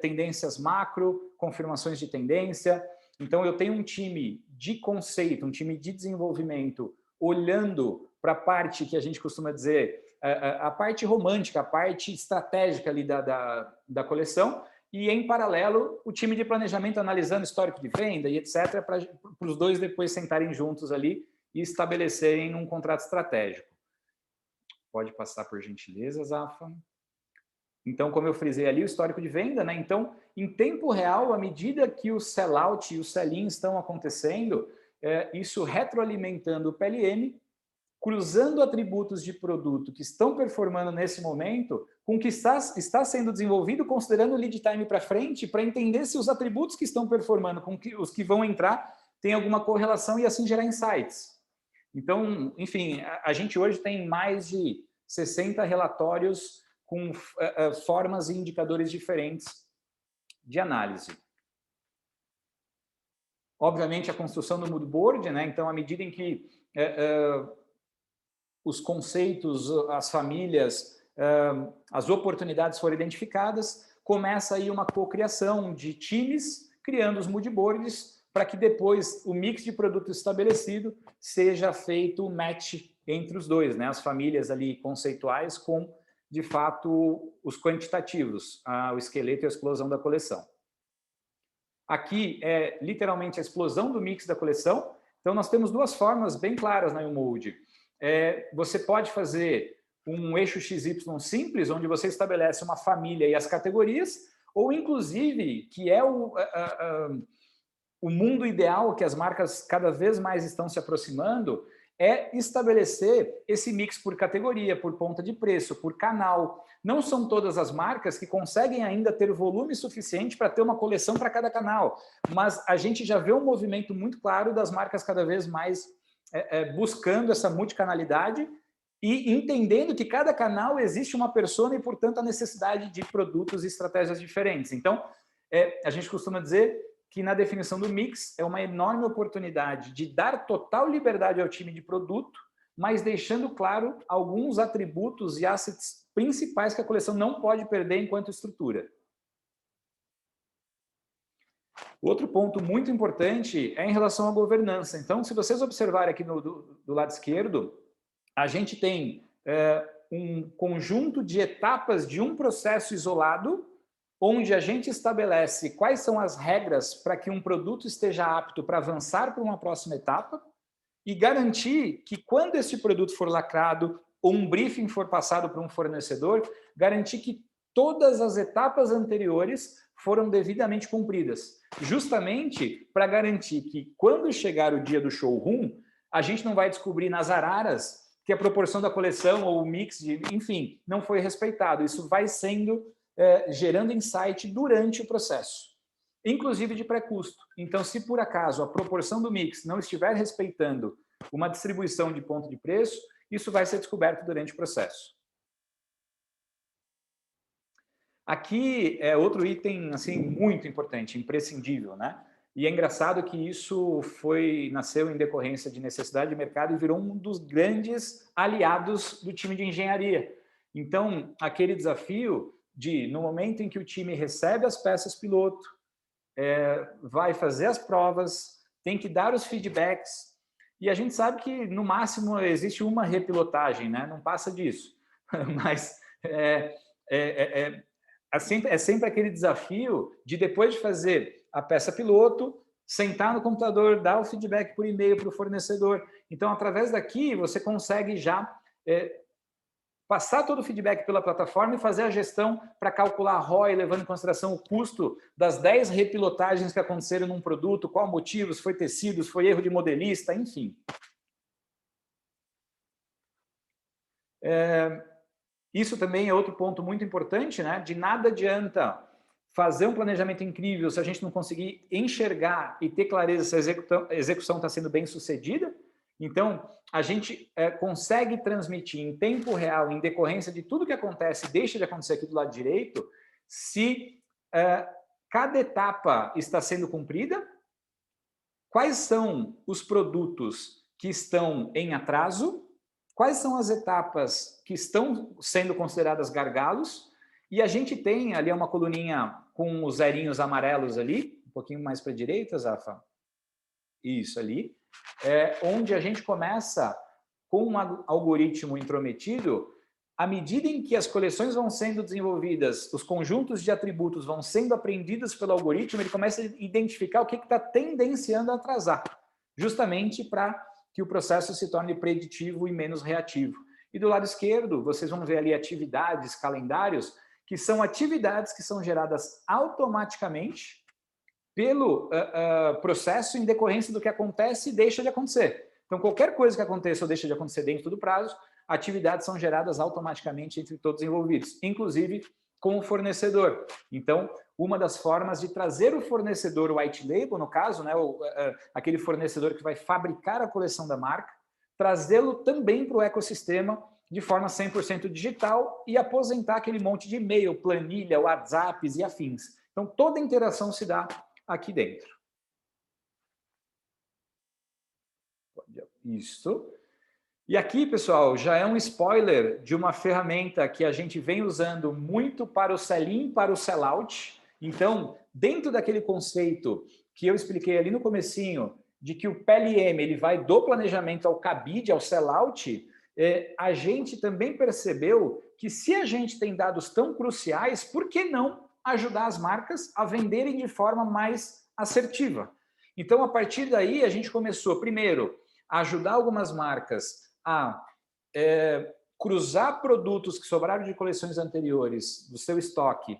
tendências macro, confirmações de tendência. Então, eu tenho um time de conceito, um time de desenvolvimento, olhando para a parte que a gente costuma dizer, a parte romântica, a parte estratégica ali da coleção, e, em paralelo, o time de planejamento analisando histórico de venda e etc., para os dois depois sentarem juntos ali e estabelecerem um contrato estratégico. Pode passar, por gentileza, Zafa. Então, como eu frisei ali, o histórico de venda, né? Então, em tempo real, à medida que o sell-out e o sell-in estão acontecendo, isso retroalimentando o PLM, cruzando atributos de produto que estão performando nesse momento com o que está sendo desenvolvido, considerando o lead time para frente, para entender se os atributos que estão performando com os que vão entrar têm alguma correlação e assim gerar insights. Então, enfim, a gente hoje tem mais de 60 relatórios com formas e indicadores diferentes de análise. Obviamente, a construção do mood board, né? Então, à medida em que os conceitos, as famílias, as oportunidades foram identificadas, começa aí uma cocriação de times, criando os mood boards, para que depois o mix de produto estabelecido seja feito o match entre os dois, né? As famílias ali conceituais com, de fato, os quantitativos, o esqueleto e a explosão da coleção. Aqui é literalmente a explosão do mix da coleção. Então, nós temos duas formas bem claras na UMold. Você pode fazer um eixo XY simples, onde você estabelece uma família e as categorias, ou inclusive, que é o mundo ideal que as marcas cada vez mais estão se aproximando, é estabelecer esse mix por categoria, por ponta de preço, por canal. Não são todas as marcas que conseguem ainda ter volume suficiente para ter uma coleção para cada canal, mas a gente já vê um movimento muito claro das marcas cada vez mais buscando essa multicanalidade e entendendo que cada canal existe uma persona e, portanto, a necessidade de produtos e estratégias diferentes. Então, a gente costuma dizer que na definição do mix é uma enorme oportunidade de dar total liberdade ao time de produto, mas deixando claro alguns atributos e assets principais que a coleção não pode perder enquanto estrutura. Outro ponto muito importante é em relação à governança. Então, se vocês observarem aqui do lado esquerdo, a gente tem um conjunto de etapas de um processo isolado, onde a gente estabelece quais são as regras para que um produto esteja apto para avançar para uma próxima etapa e garantir que quando esse produto for lacrado ou um briefing for passado para um fornecedor, garantir que todas as etapas anteriores foram devidamente cumpridas, justamente para garantir que quando chegar o dia do showroom, a gente não vai descobrir nas araras que a proporção da coleção ou o mix, enfim, não foi respeitado. Isso vai sendo gerando insight durante o processo, inclusive de pré-custo. Então, se por acaso a proporção do mix não estiver respeitando uma distribuição de ponto de preço, isso vai ser descoberto durante o processo. Aqui é outro item assim, muito importante, imprescindível, né? E é engraçado que isso nasceu em decorrência de necessidade de mercado e virou um dos grandes aliados do time de engenharia. Então, aquele desafio de, no momento em que o time recebe as peças piloto, vai fazer as provas, tem que dar os feedbacks, e a gente sabe que, no máximo, existe uma repilotagem, né? Não passa disso. Mas é sempre aquele desafio de, depois de fazer a peça piloto, sentar no computador, dar o feedback por e-mail para o fornecedor. Então, através daqui, você consegue já passar todo o feedback pela plataforma e fazer a gestão para calcular a ROI, levando em consideração o custo das 10 repilotagens que aconteceram num produto, qual motivo, se foi tecido, se foi erro de modelista, enfim. Isso também é outro ponto muito importante, né? De nada adianta fazer um planejamento incrível se a gente não conseguir enxergar e ter clareza se a execução está sendo bem sucedida. Então, a gente consegue transmitir em tempo real, em decorrência de tudo que acontece e deixa de acontecer aqui do lado direito, se cada etapa está sendo cumprida, quais são os produtos que estão em atraso, quais são as etapas que estão sendo consideradas gargalos, e a gente tem ali uma coluninha com os zerinhos amarelos ali, um pouquinho mais para a direita, Zafa. Isso ali. Onde a gente começa com um algoritmo intrometido, à medida em que as coleções vão sendo desenvolvidas, os conjuntos de atributos vão sendo aprendidos pelo algoritmo, ele começa a identificar o que está tendenciando a atrasar, justamente para que o processo se torne preditivo e menos reativo. E do lado esquerdo, vocês vão ver ali atividades, calendários, que são atividades que são geradas automaticamente pelo processo em decorrência do que acontece e deixa de acontecer. Então, qualquer coisa que aconteça ou deixa de acontecer dentro do prazo, atividades são geradas automaticamente entre todos os envolvidos, inclusive com o fornecedor. Então, uma das formas de trazer o fornecedor white label, no caso, né, aquele fornecedor que vai fabricar a coleção da marca, trazê-lo também para o ecossistema de forma 100% digital e aposentar aquele monte de e-mail, planilha, WhatsApps e afins. Então, toda a interação se dá aqui dentro. Isso. E aqui, pessoal, já é um spoiler de uma ferramenta que a gente vem usando muito para o sell-in, para o sell-out. Então, dentro daquele conceito que eu expliquei ali no comecinho, de que o PLM ele vai do planejamento ao cabide, ao sell-out, a gente também percebeu que se a gente tem dados tão cruciais, por que não ajudar as marcas a venderem de forma mais assertiva? Então, a partir daí, a gente começou, primeiro, a ajudar algumas marcas a cruzar produtos que sobraram de coleções anteriores do seu estoque,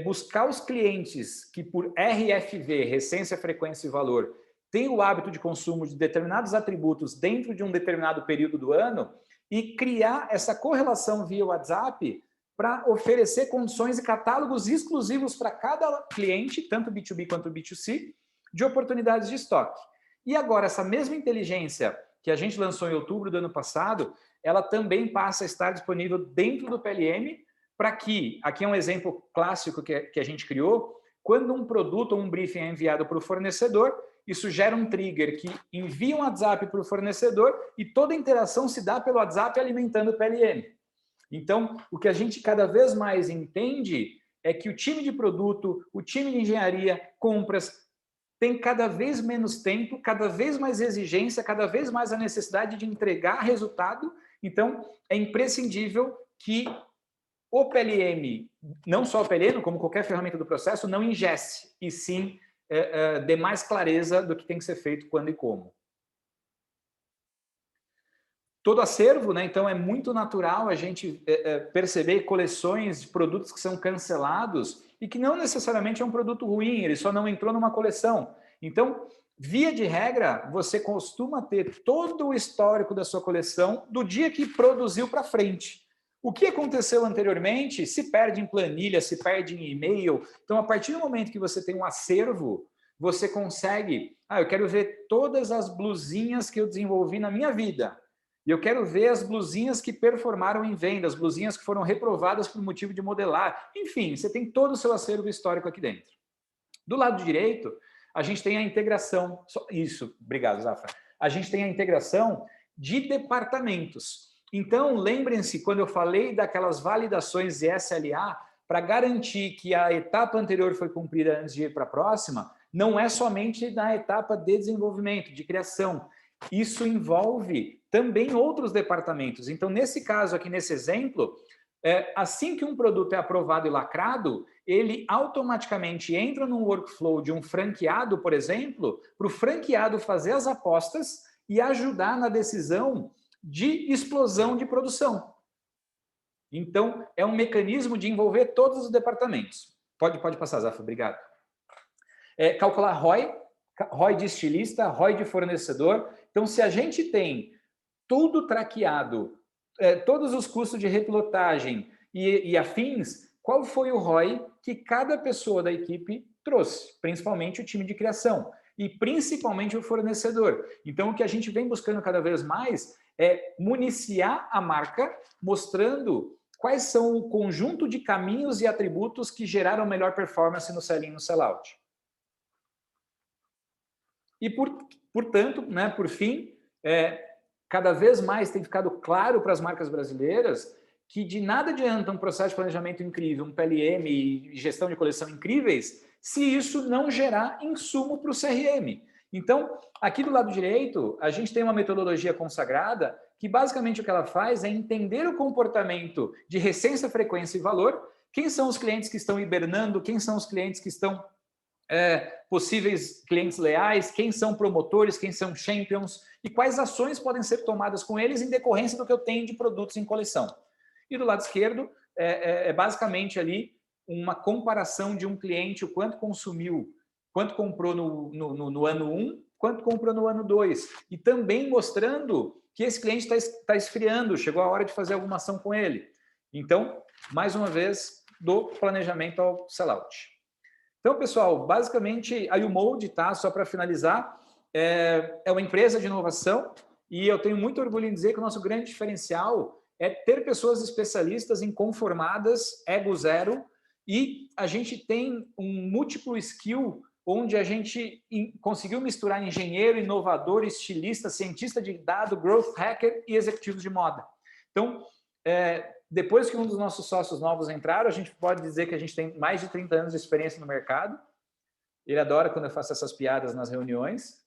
buscar os clientes que por RFV, Recência, Frequência e Valor, têm o hábito de consumo de determinados atributos dentro de um determinado período do ano e criar essa correlação via WhatsApp para oferecer condições e catálogos exclusivos para cada cliente, tanto B2B quanto B2C, de oportunidades de estoque. E agora, essa mesma inteligência que a gente lançou em outubro do ano passado, ela também passa a estar disponível dentro do PLM, para que, aqui é um exemplo clássico que a gente criou, quando um produto ou um briefing é enviado para o fornecedor, isso gera um trigger que envia um WhatsApp para o fornecedor e toda a interação se dá pelo WhatsApp alimentando o PLM. Então, o que a gente cada vez mais entende é que o time de produto, o time de engenharia, compras, tem cada vez menos tempo, cada vez mais exigência, cada vez mais a necessidade de entregar resultado. Então, é imprescindível que o PLM, não só o PLM, como qualquer ferramenta do processo, não ingesse, e sim dê mais clareza do que tem que ser feito, quando e como. Todo acervo, né? Então é muito natural a gente perceber coleções de produtos que são cancelados e que não necessariamente é um produto ruim, ele só não entrou numa coleção. Então, via de regra, você costuma ter todo o histórico da sua coleção do dia que produziu para frente. O que aconteceu anteriormente se perde em planilha, se perde em e-mail. Então, a partir do momento que você tem um acervo, você consegue... eu quero ver todas as blusinhas que eu desenvolvi na minha vida. E eu quero ver as blusinhas que performaram em venda, as blusinhas que foram reprovadas por motivo de modelar. Enfim, você tem todo o seu acervo histórico aqui dentro. Do lado direito, a gente tem a integração... Isso, obrigado, Zafra. A gente tem a integração de departamentos. Então, lembrem-se, quando eu falei daquelas validações de SLA, para garantir que a etapa anterior foi cumprida antes de ir para a próxima, não é somente na etapa de desenvolvimento, de criação. Isso envolve também outros departamentos. Então, nesse caso aqui, nesse exemplo, assim que um produto é aprovado e lacrado, ele automaticamente entra num workflow de um franqueado, por exemplo, para o franqueado fazer as apostas e ajudar na decisão de explosão de produção. Então, é um mecanismo de envolver todos os departamentos. Pode passar, Zafra, obrigado. Calcular ROI, ROI de estilista, ROI de fornecedor. Então, se a gente tem tudo traqueado, todos os custos de repilotagem e afins, qual foi o ROI que cada pessoa da equipe trouxe? Principalmente o time de criação e principalmente o fornecedor. Então, o que a gente vem buscando cada vez mais é municiar a marca, mostrando quais são o conjunto de caminhos e atributos que geraram melhor performance no sell-in e no sell-out. E, portanto, né, por fim, cada vez mais tem ficado claro para as marcas brasileiras que de nada adianta um processo de planejamento incrível, um PLM e gestão de coleção incríveis, se isso não gerar insumo para o CRM. Então, aqui do lado direito, a gente tem uma metodologia consagrada que basicamente o que ela faz é entender o comportamento de recência, frequência e valor, quem são os clientes que estão hibernando, quem são os clientes que estão possíveis clientes leais, quem são promotores, quem são champions e quais ações podem ser tomadas com eles em decorrência do que eu tenho de produtos em coleção. E do lado esquerdo, basicamente ali uma comparação de um cliente, o quanto consumiu, quanto comprou no ano 1, quanto comprou no ano 2. E também mostrando que esse cliente está esfriando, chegou a hora de fazer alguma ação com ele. Então, mais uma vez, do planejamento ao sellout. Então, pessoal, basicamente, a YouMold, tá? Só para finalizar, é uma empresa de inovação e eu tenho muito orgulho em dizer que o nosso grande diferencial é ter pessoas especialistas inconformadas, ego zero, e a gente tem um múltiplo skill onde a gente conseguiu misturar engenheiro, inovador, estilista, cientista de dado, growth hacker e executivos de moda. Então, depois que um dos nossos sócios novos entraram, a gente pode dizer que a gente tem mais de 30 anos de experiência no mercado. Ele adora quando eu faço essas piadas nas reuniões.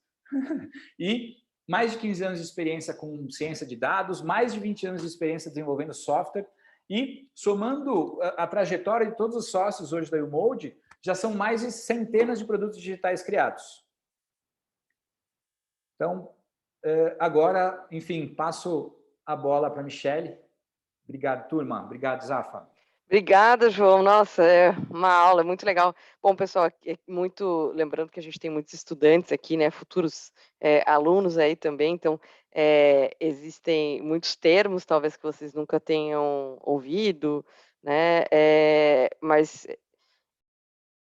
E mais de 15 anos de experiência com ciência de dados, mais de 20 anos de experiência desenvolvendo software. E, somando a trajetória de todos os sócios hoje da YouMold, já são mais de centenas de produtos digitais criados. Então, agora, enfim, passo a bola para a Michelle, Obrigado, turma. Obrigado, Zafa. Obrigada, João. Nossa, é uma aula, muito legal. Bom, pessoal, lembrando que a gente tem muitos estudantes aqui, né, futuros alunos aí também, então existem muitos termos, talvez que vocês nunca tenham ouvido, né, mas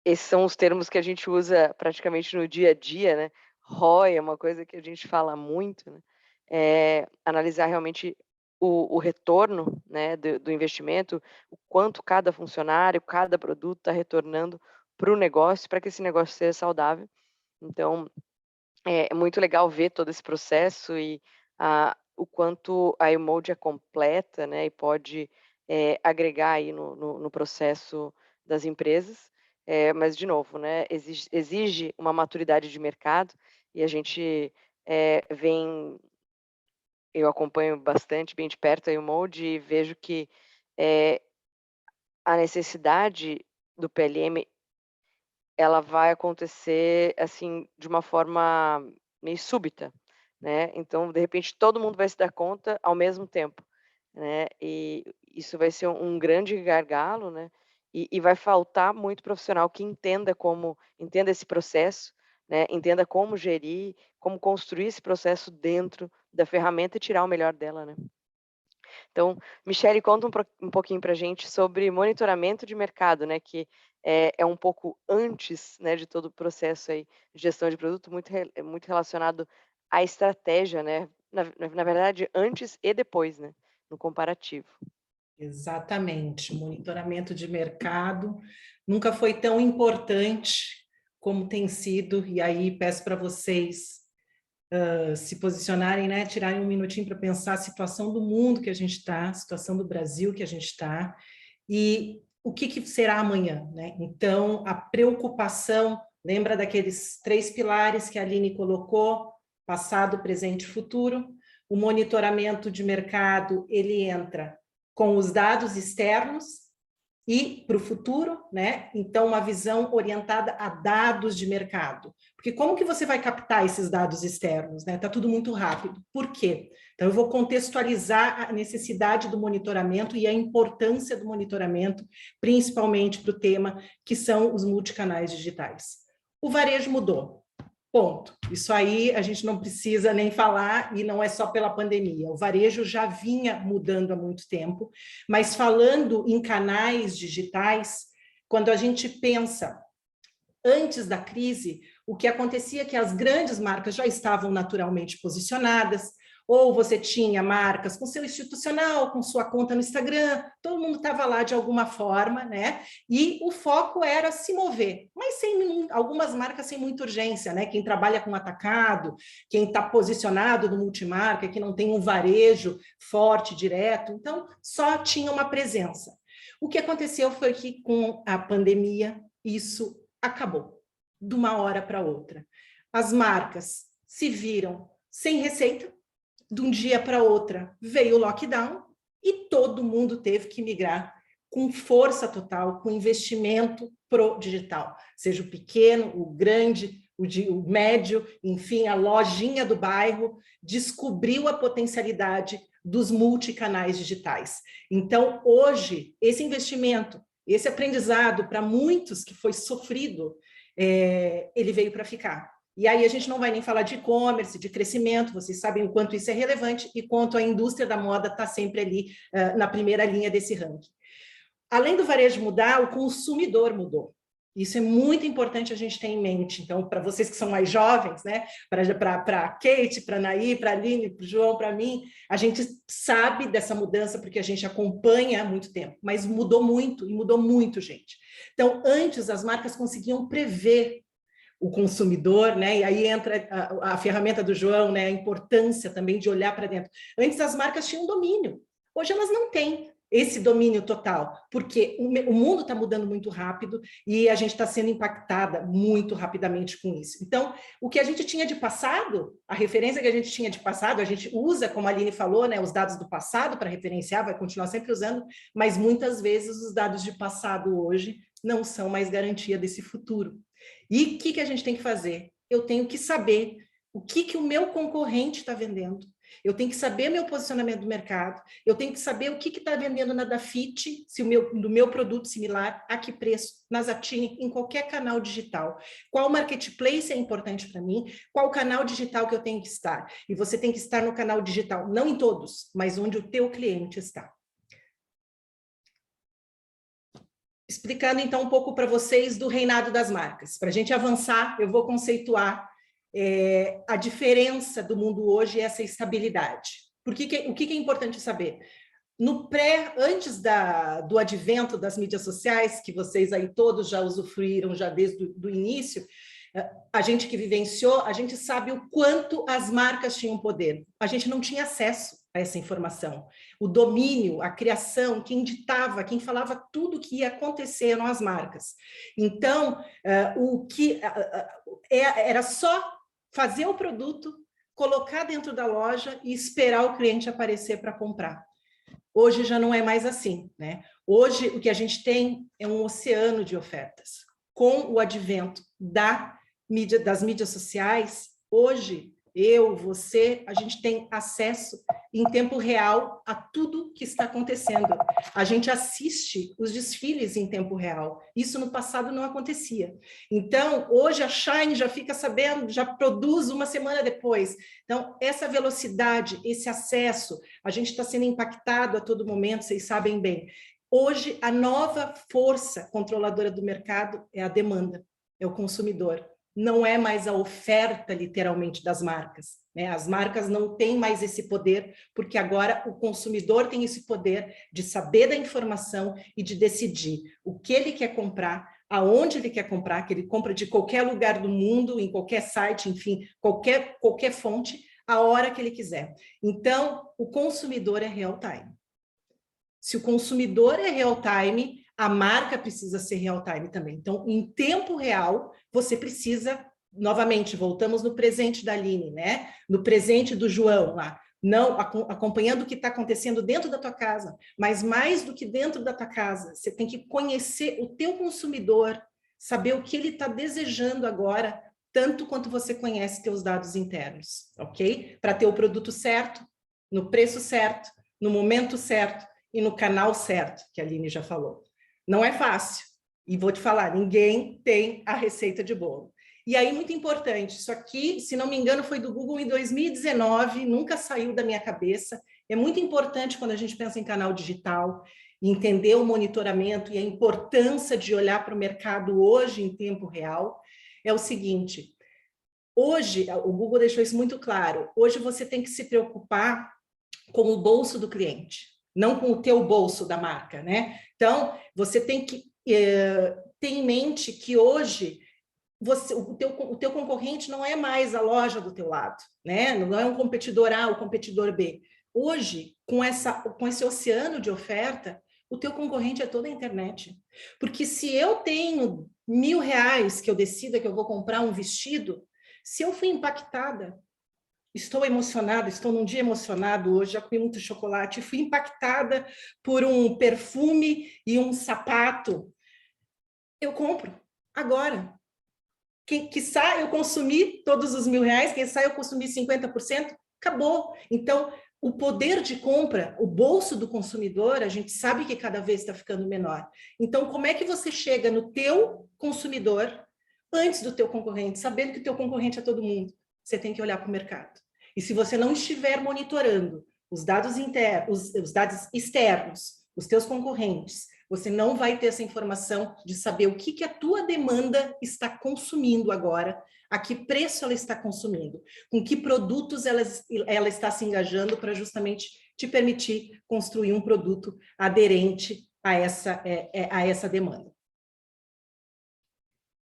esses são os termos que a gente usa praticamente no dia a dia, né? ROI é uma coisa que a gente fala muito, né? Analisar realmente o retorno, né, do investimento, o quanto cada funcionário, cada produto está retornando para o negócio, para que esse negócio seja saudável. Então, é muito legal ver todo esse processo e o quanto a Emode é completa, né, e pode agregar aí no processo das empresas. Mas, de novo, né, exige uma maturidade de mercado e a gente eu acompanho bastante, bem de perto a Emode e vejo que a necessidade do PLM ela vai acontecer, assim, de uma forma meio súbita, né, então, de repente, todo mundo vai se dar conta ao mesmo tempo, né, e isso vai ser um grande gargalo, né, e vai faltar muito profissional que entenda esse processo, né, entenda como gerir, como construir esse processo dentro da ferramenta e tirar o melhor dela, né. Então, Michele, conta um pouquinho para a gente sobre monitoramento de mercado, né, que é um pouco antes, né, de todo o processo aí de gestão de produto, muito relacionado à estratégia, né, na verdade, antes e depois, né, no comparativo. Exatamente, monitoramento de mercado nunca foi tão importante como tem sido, e aí peço para vocês se posicionarem, né, tirarem um minutinho para pensar a situação do mundo que a gente está, a situação do Brasil que a gente está, e o que será amanhã, né? Então, a preocupação, lembra daqueles 3 pilares que a Aline colocou, passado, presente e futuro. O monitoramento de mercado, ele entra com os dados externos e para o futuro, né? Então, uma visão orientada a dados de mercado. Porque como que você vai captar esses dados externos, né? Tá tudo muito rápido. Por quê? Então, eu vou contextualizar a necessidade do monitoramento e a importância do monitoramento, principalmente para o tema que são os multicanais digitais. O varejo mudou. Ponto. Isso aí a gente não precisa nem falar e não é só pela pandemia. O varejo já vinha mudando há muito tempo, mas falando em canais digitais, quando a gente pensa antes da crise, o que acontecia é que as grandes marcas já estavam naturalmente posicionadas, ou você tinha marcas com seu institucional, com sua conta no Instagram, todo mundo estava lá de alguma forma, né? E o foco era se mover, mas algumas marcas sem muita urgência, né? Quem trabalha com atacado, quem está posicionado no multimarca, que não tem um varejo forte, direto, então só tinha uma presença. O que aconteceu foi que com a pandemia, isso acabou, de uma hora para outra. As marcas se viram sem receita, de um dia para outra veio o lockdown e todo mundo teve que migrar com força total, com investimento pro digital, seja o pequeno, o grande, o médio, enfim, a lojinha do bairro descobriu a potencialidade dos multicanais digitais. Então, hoje, esse investimento, esse aprendizado para muitos que foi sofrido, ele veio para ficar. E aí a gente não vai nem falar de e-commerce, de crescimento, vocês sabem o quanto isso é relevante e quanto a indústria da moda está sempre ali na primeira linha desse ranking. Além do varejo mudar, o consumidor mudou. Isso é muito importante a gente ter em mente. Então, para vocês que são mais jovens, né? Para Kate, para a Naí, para a Aline, para o João, para mim, a gente sabe dessa mudança porque a gente acompanha há muito tempo, mas mudou muito, e mudou muito, gente. Então, antes as marcas conseguiam prever o consumidor, né? E aí entra a ferramenta do João, né? A importância também de olhar para dentro. Antes as marcas tinham domínio, hoje elas não têm esse domínio total, porque o mundo está mudando muito rápido e a gente está sendo impactada muito rapidamente com isso. Então, o que a gente tinha de passado, a referência que a gente tinha de passado, a gente usa, como a Aline falou, né, os dados do passado para referenciar, vai continuar sempre usando, mas muitas vezes os dados de passado hoje não são mais garantia desse futuro. E o que a gente tem que fazer? Eu tenho que saber o que o meu concorrente está vendendo, Eu tenho que saber meu posicionamento do mercado, eu tenho que saber o que está vendendo na Dafit, se do meu produto similar, a que preço, na Zattini, em qualquer canal digital. Qual marketplace é importante para mim, qual canal digital que eu tenho que estar. E você tem que estar no canal digital, não em todos, mas onde o teu cliente está. Explicando então um pouco para vocês do reinado das marcas. Para a gente avançar, eu vou conceituar a diferença do mundo hoje e essa estabilidade. O que é importante saber? Antes do advento das mídias sociais, que vocês aí todos já usufruíram já desde o início, a gente que vivenciou, a gente sabe o quanto as marcas tinham poder. A gente não tinha acesso a essa informação. O domínio, a criação, quem ditava, quem falava tudo que ia acontecer eram as marcas. Então, era só fazer o produto, colocar dentro da loja e esperar o cliente aparecer para comprar. Hoje já não é mais assim, né? Hoje o que a gente tem é um oceano de ofertas. Com o advento das mídias sociais, hoje eu, você, a gente tem acesso em tempo real a tudo que está acontecendo. A gente assiste os desfiles em tempo real. Isso no passado não acontecia. Então, hoje a Shine já fica sabendo, já produz uma semana depois. Então, essa velocidade, esse acesso, a gente está sendo impactado a todo momento, vocês sabem bem. Hoje, a nova força controladora do mercado é a demanda, é o consumidor. Não é mais a oferta, literalmente, das marcas, né? As marcas não têm mais esse poder, porque agora o consumidor tem esse poder de saber da informação e de decidir o que ele quer comprar, aonde ele quer comprar, que ele compra de qualquer lugar do mundo, em qualquer site, enfim, qualquer fonte, a hora que ele quiser. Então, o consumidor é real time. Se o consumidor é real time, a marca precisa ser real time também. Então, em tempo real, você precisa, novamente, voltamos no presente da Aline, né? No presente do João lá, não acompanhando o que está acontecendo dentro da tua casa, mas mais do que dentro da tua casa, você tem que conhecer o teu consumidor, saber o que ele está desejando agora, tanto quanto você conhece teus dados internos, ok? Para ter o produto certo, no preço certo, no momento certo e no canal certo, que a Aline já falou. Não é fácil. E vou te falar, ninguém tem a receita de bolo. E aí, muito importante, isso aqui, se não me engano, foi do Google em 2019, nunca saiu da minha cabeça. É muito importante quando a gente pensa em canal digital, entender o monitoramento e a importância de olhar para o mercado hoje em tempo real. É o seguinte, hoje, o Google deixou isso muito claro, hoje você tem que se preocupar com o bolso do cliente, não com o teu bolso da marca, né? Então, você tem que ter em mente que hoje o teu concorrente não é mais a loja do teu lado, né? Não é um competidor A ou competidor B. Hoje, com esse oceano de oferta, o teu concorrente é toda a internet. Porque se eu tenho R$1.000 que eu decida que eu vou comprar um vestido, se eu fui impactada, estou emocionada, estou num dia emocionado hoje, já comi muito chocolate, fui impactada por um perfume e um sapato, eu compro agora. Quiçá eu consumi todos os R$1.000, quiçá eu consumi 50%, acabou. Então, o poder de compra, o bolso do consumidor, a gente sabe que cada vez está ficando menor. Então, como é que você chega no teu consumidor antes do teu concorrente, sabendo que o teu concorrente é todo mundo? Você tem que olhar para o mercado. E se você não estiver monitorando os dados internos, os dados externos, os teus concorrentes, você não vai ter essa informação de saber o que a tua demanda está consumindo agora, a que preço ela está consumindo, com que produtos ela está se engajando para justamente te permitir construir um produto aderente a essa demanda.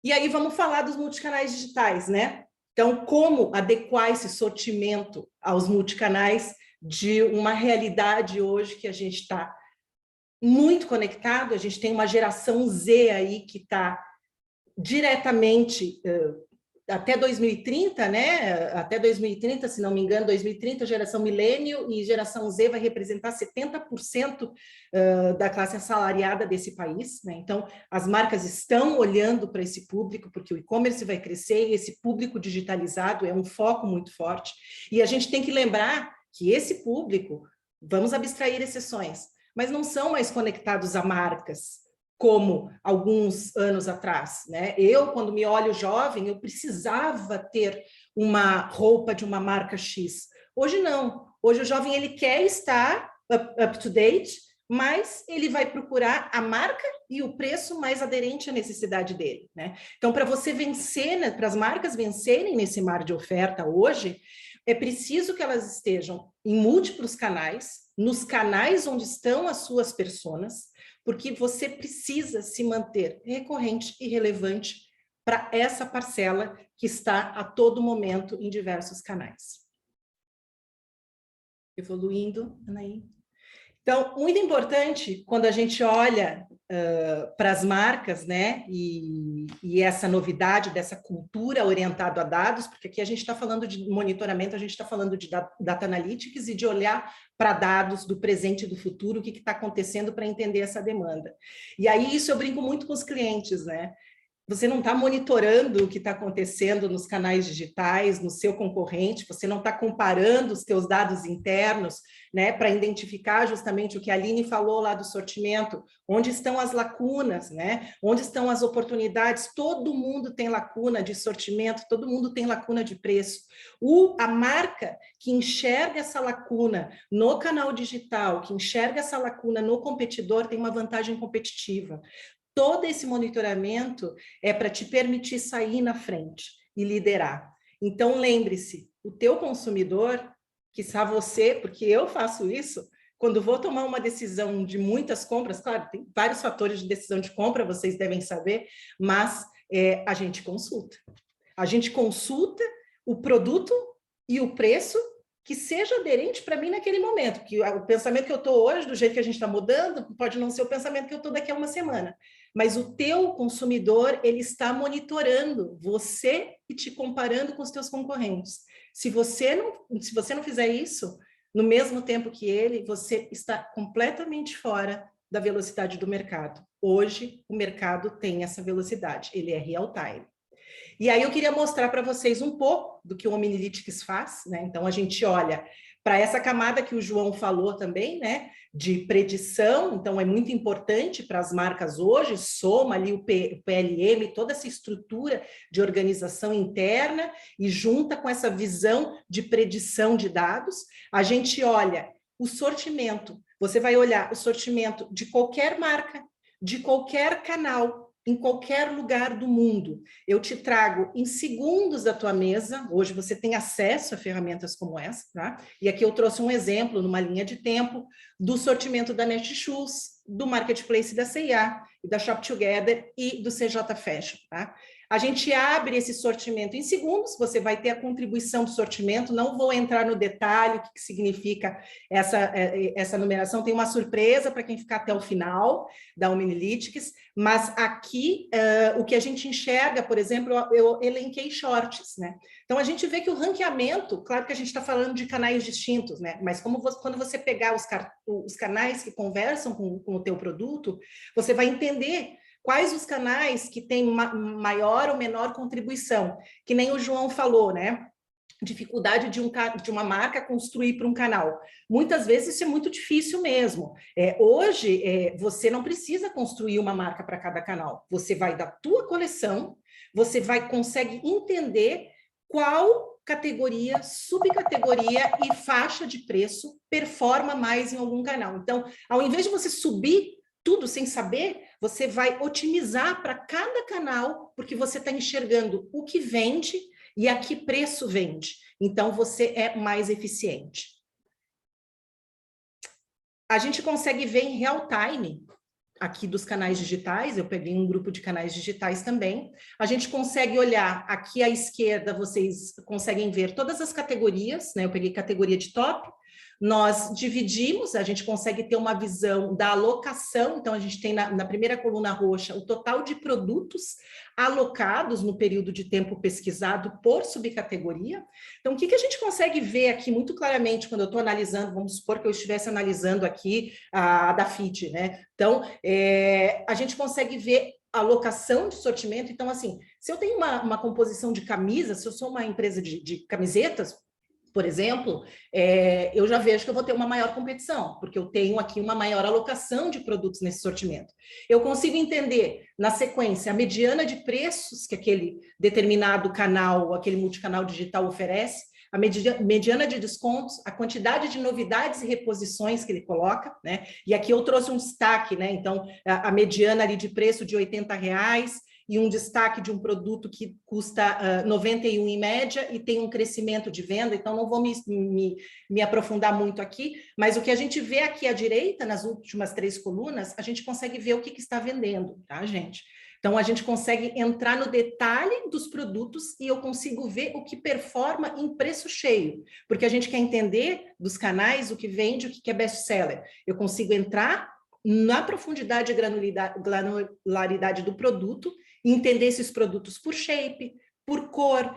E aí vamos falar dos multicanais digitais, né? Então, como adequar esse sortimento aos multicanais de uma realidade hoje que a gente está muito conectado, a gente tem uma geração Z aí que está diretamente até 2030, né? Até 2030, se não me engano, 2030, geração milênio e geração Z vai representar 70% da classe assalariada desse país, né? Então, as marcas estão olhando para esse público, porque o e-commerce vai crescer e esse público digitalizado é um foco muito forte. E a gente tem que lembrar que esse público, vamos abstrair exceções, mas não são mais conectados a marcas, como alguns anos atrás, né? Eu, quando me olho jovem, eu precisava ter uma roupa de uma marca X. Hoje não. Hoje o jovem ele quer estar up to date, mas ele vai procurar a marca e o preço mais aderente à necessidade dele, né? Então, para você vencer, né, para as marcas vencerem nesse mar de oferta hoje, é preciso que elas estejam em múltiplos canais, nos canais onde estão as suas personas, porque você precisa se manter recorrente e relevante para essa parcela que está a todo momento em diversos canais. Evoluindo, Anaí. Então, muito importante, quando a gente olha para as marcas, né, e essa novidade dessa cultura orientada a dados, porque aqui a gente está falando de monitoramento, a gente está falando de data analytics e de olhar para dados do presente e do futuro, o que está acontecendo para entender essa demanda. E aí isso eu brinco muito com os clientes, né? Você não está monitorando o que está acontecendo nos canais digitais, no seu concorrente, você não está comparando os teus dados internos, né, para identificar justamente o que a Aline falou lá do sortimento, onde estão as lacunas, né, onde estão as oportunidades. Todo mundo tem lacuna de sortimento, todo mundo tem lacuna de preço. A marca que enxerga essa lacuna no canal digital, que enxerga essa lacuna no competidor, tem uma vantagem competitiva. Todo esse monitoramento é para te permitir sair na frente e liderar. Então, lembre-se, o teu consumidor, quiçá você, porque eu faço isso, quando vou tomar uma decisão de muitas compras, claro, tem vários fatores de decisão de compra, vocês devem saber, mas a gente consulta. A gente consulta o produto e o preço que seja aderente para mim naquele momento, porque o pensamento que eu estou hoje, do jeito que a gente está mudando, pode não ser o pensamento que eu estou daqui a uma semana. Mas o teu consumidor, ele está monitorando você e te comparando com os teus concorrentes. Se você não fizer isso, no mesmo tempo que ele, você está completamente fora da velocidade do mercado. Hoje, o mercado tem essa velocidade, ele é real time. E aí eu queria mostrar para vocês um pouco do que o Omnilytics faz, né? Então a gente olha para essa camada que o João falou também, né? De predição, então é muito importante para as marcas hoje, soma ali o PLM, toda essa estrutura de organização interna e junta com essa visão de predição de dados. A gente olha o sortimento, você vai olhar o sortimento de qualquer marca, de qualquer canal, em qualquer lugar do mundo. Eu te trago em segundos da tua mesa, hoje você tem acesso a ferramentas como essa, tá? E aqui eu trouxe um exemplo, numa linha de tempo, do sortimento da Netshoes, do Marketplace da C&A, e da Shop Together e do CJ Fashion, tá? A gente abre esse sortimento em segundos, você vai ter a contribuição do sortimento, não vou entrar no detalhe, o que significa essa numeração, tem uma surpresa para quem ficar até o final da Omnilytics, mas aqui o que a gente enxerga, por exemplo, eu elenquei shorts, né? Então a gente vê que o ranqueamento, claro que a gente está falando de canais distintos, né? Mas quando você pegar os canais que conversam com o teu produto, você vai entender quais os canais que têm maior ou menor contribuição, que nem o João falou, né? Dificuldade de uma marca construir para um canal. Muitas vezes isso é muito difícil mesmo. Hoje, você não precisa construir uma marca para cada canal. Você vai da tua coleção, você consegue entender qual categoria, subcategoria e faixa de preço performa mais em algum canal. Então, ao invés de você subir tudo sem saber, você vai otimizar para cada canal, porque você está enxergando o que vende e a que preço vende. Então, você é mais eficiente. A gente consegue ver em real time, aqui dos canais digitais, eu peguei um grupo de canais digitais também, a gente consegue olhar aqui à esquerda, vocês conseguem ver todas as categorias, né? Eu peguei categoria de top, nós dividimos, a gente consegue ter uma visão da alocação, então a gente tem na primeira coluna roxa o total de produtos alocados no período de tempo pesquisado por subcategoria. Então, o que a gente consegue ver aqui muito claramente quando eu estou analisando, vamos supor que eu estivesse analisando aqui a da FIT, né? Então, a gente consegue ver a alocação de sortimento. Então, assim, se eu tenho uma composição de camisas, se eu sou uma empresa de camisetas, por exemplo, eu já vejo que eu vou ter uma maior competição, porque eu tenho aqui uma maior alocação de produtos nesse sortimento. Eu consigo entender, na sequência, a mediana de preços que aquele determinado canal, aquele multicanal digital oferece, a mediana de descontos, a quantidade de novidades e reposições que ele coloca, né? E aqui eu trouxe um destaque, né? Então, a mediana ali de preço de R$80, e um destaque de um produto que custa 91 em média e tem um crescimento de venda, então não vou me aprofundar muito aqui, mas o que a gente vê aqui à direita, nas últimas 3 colunas, a gente consegue ver o que está vendendo, tá, gente? Então, a gente consegue entrar no detalhe dos produtos e eu consigo ver o que performa em preço cheio, porque a gente quer entender dos canais o que vende, o que é best-seller. Eu consigo entrar na profundidade e granularidade do produto, entender esses produtos por shape, por cor,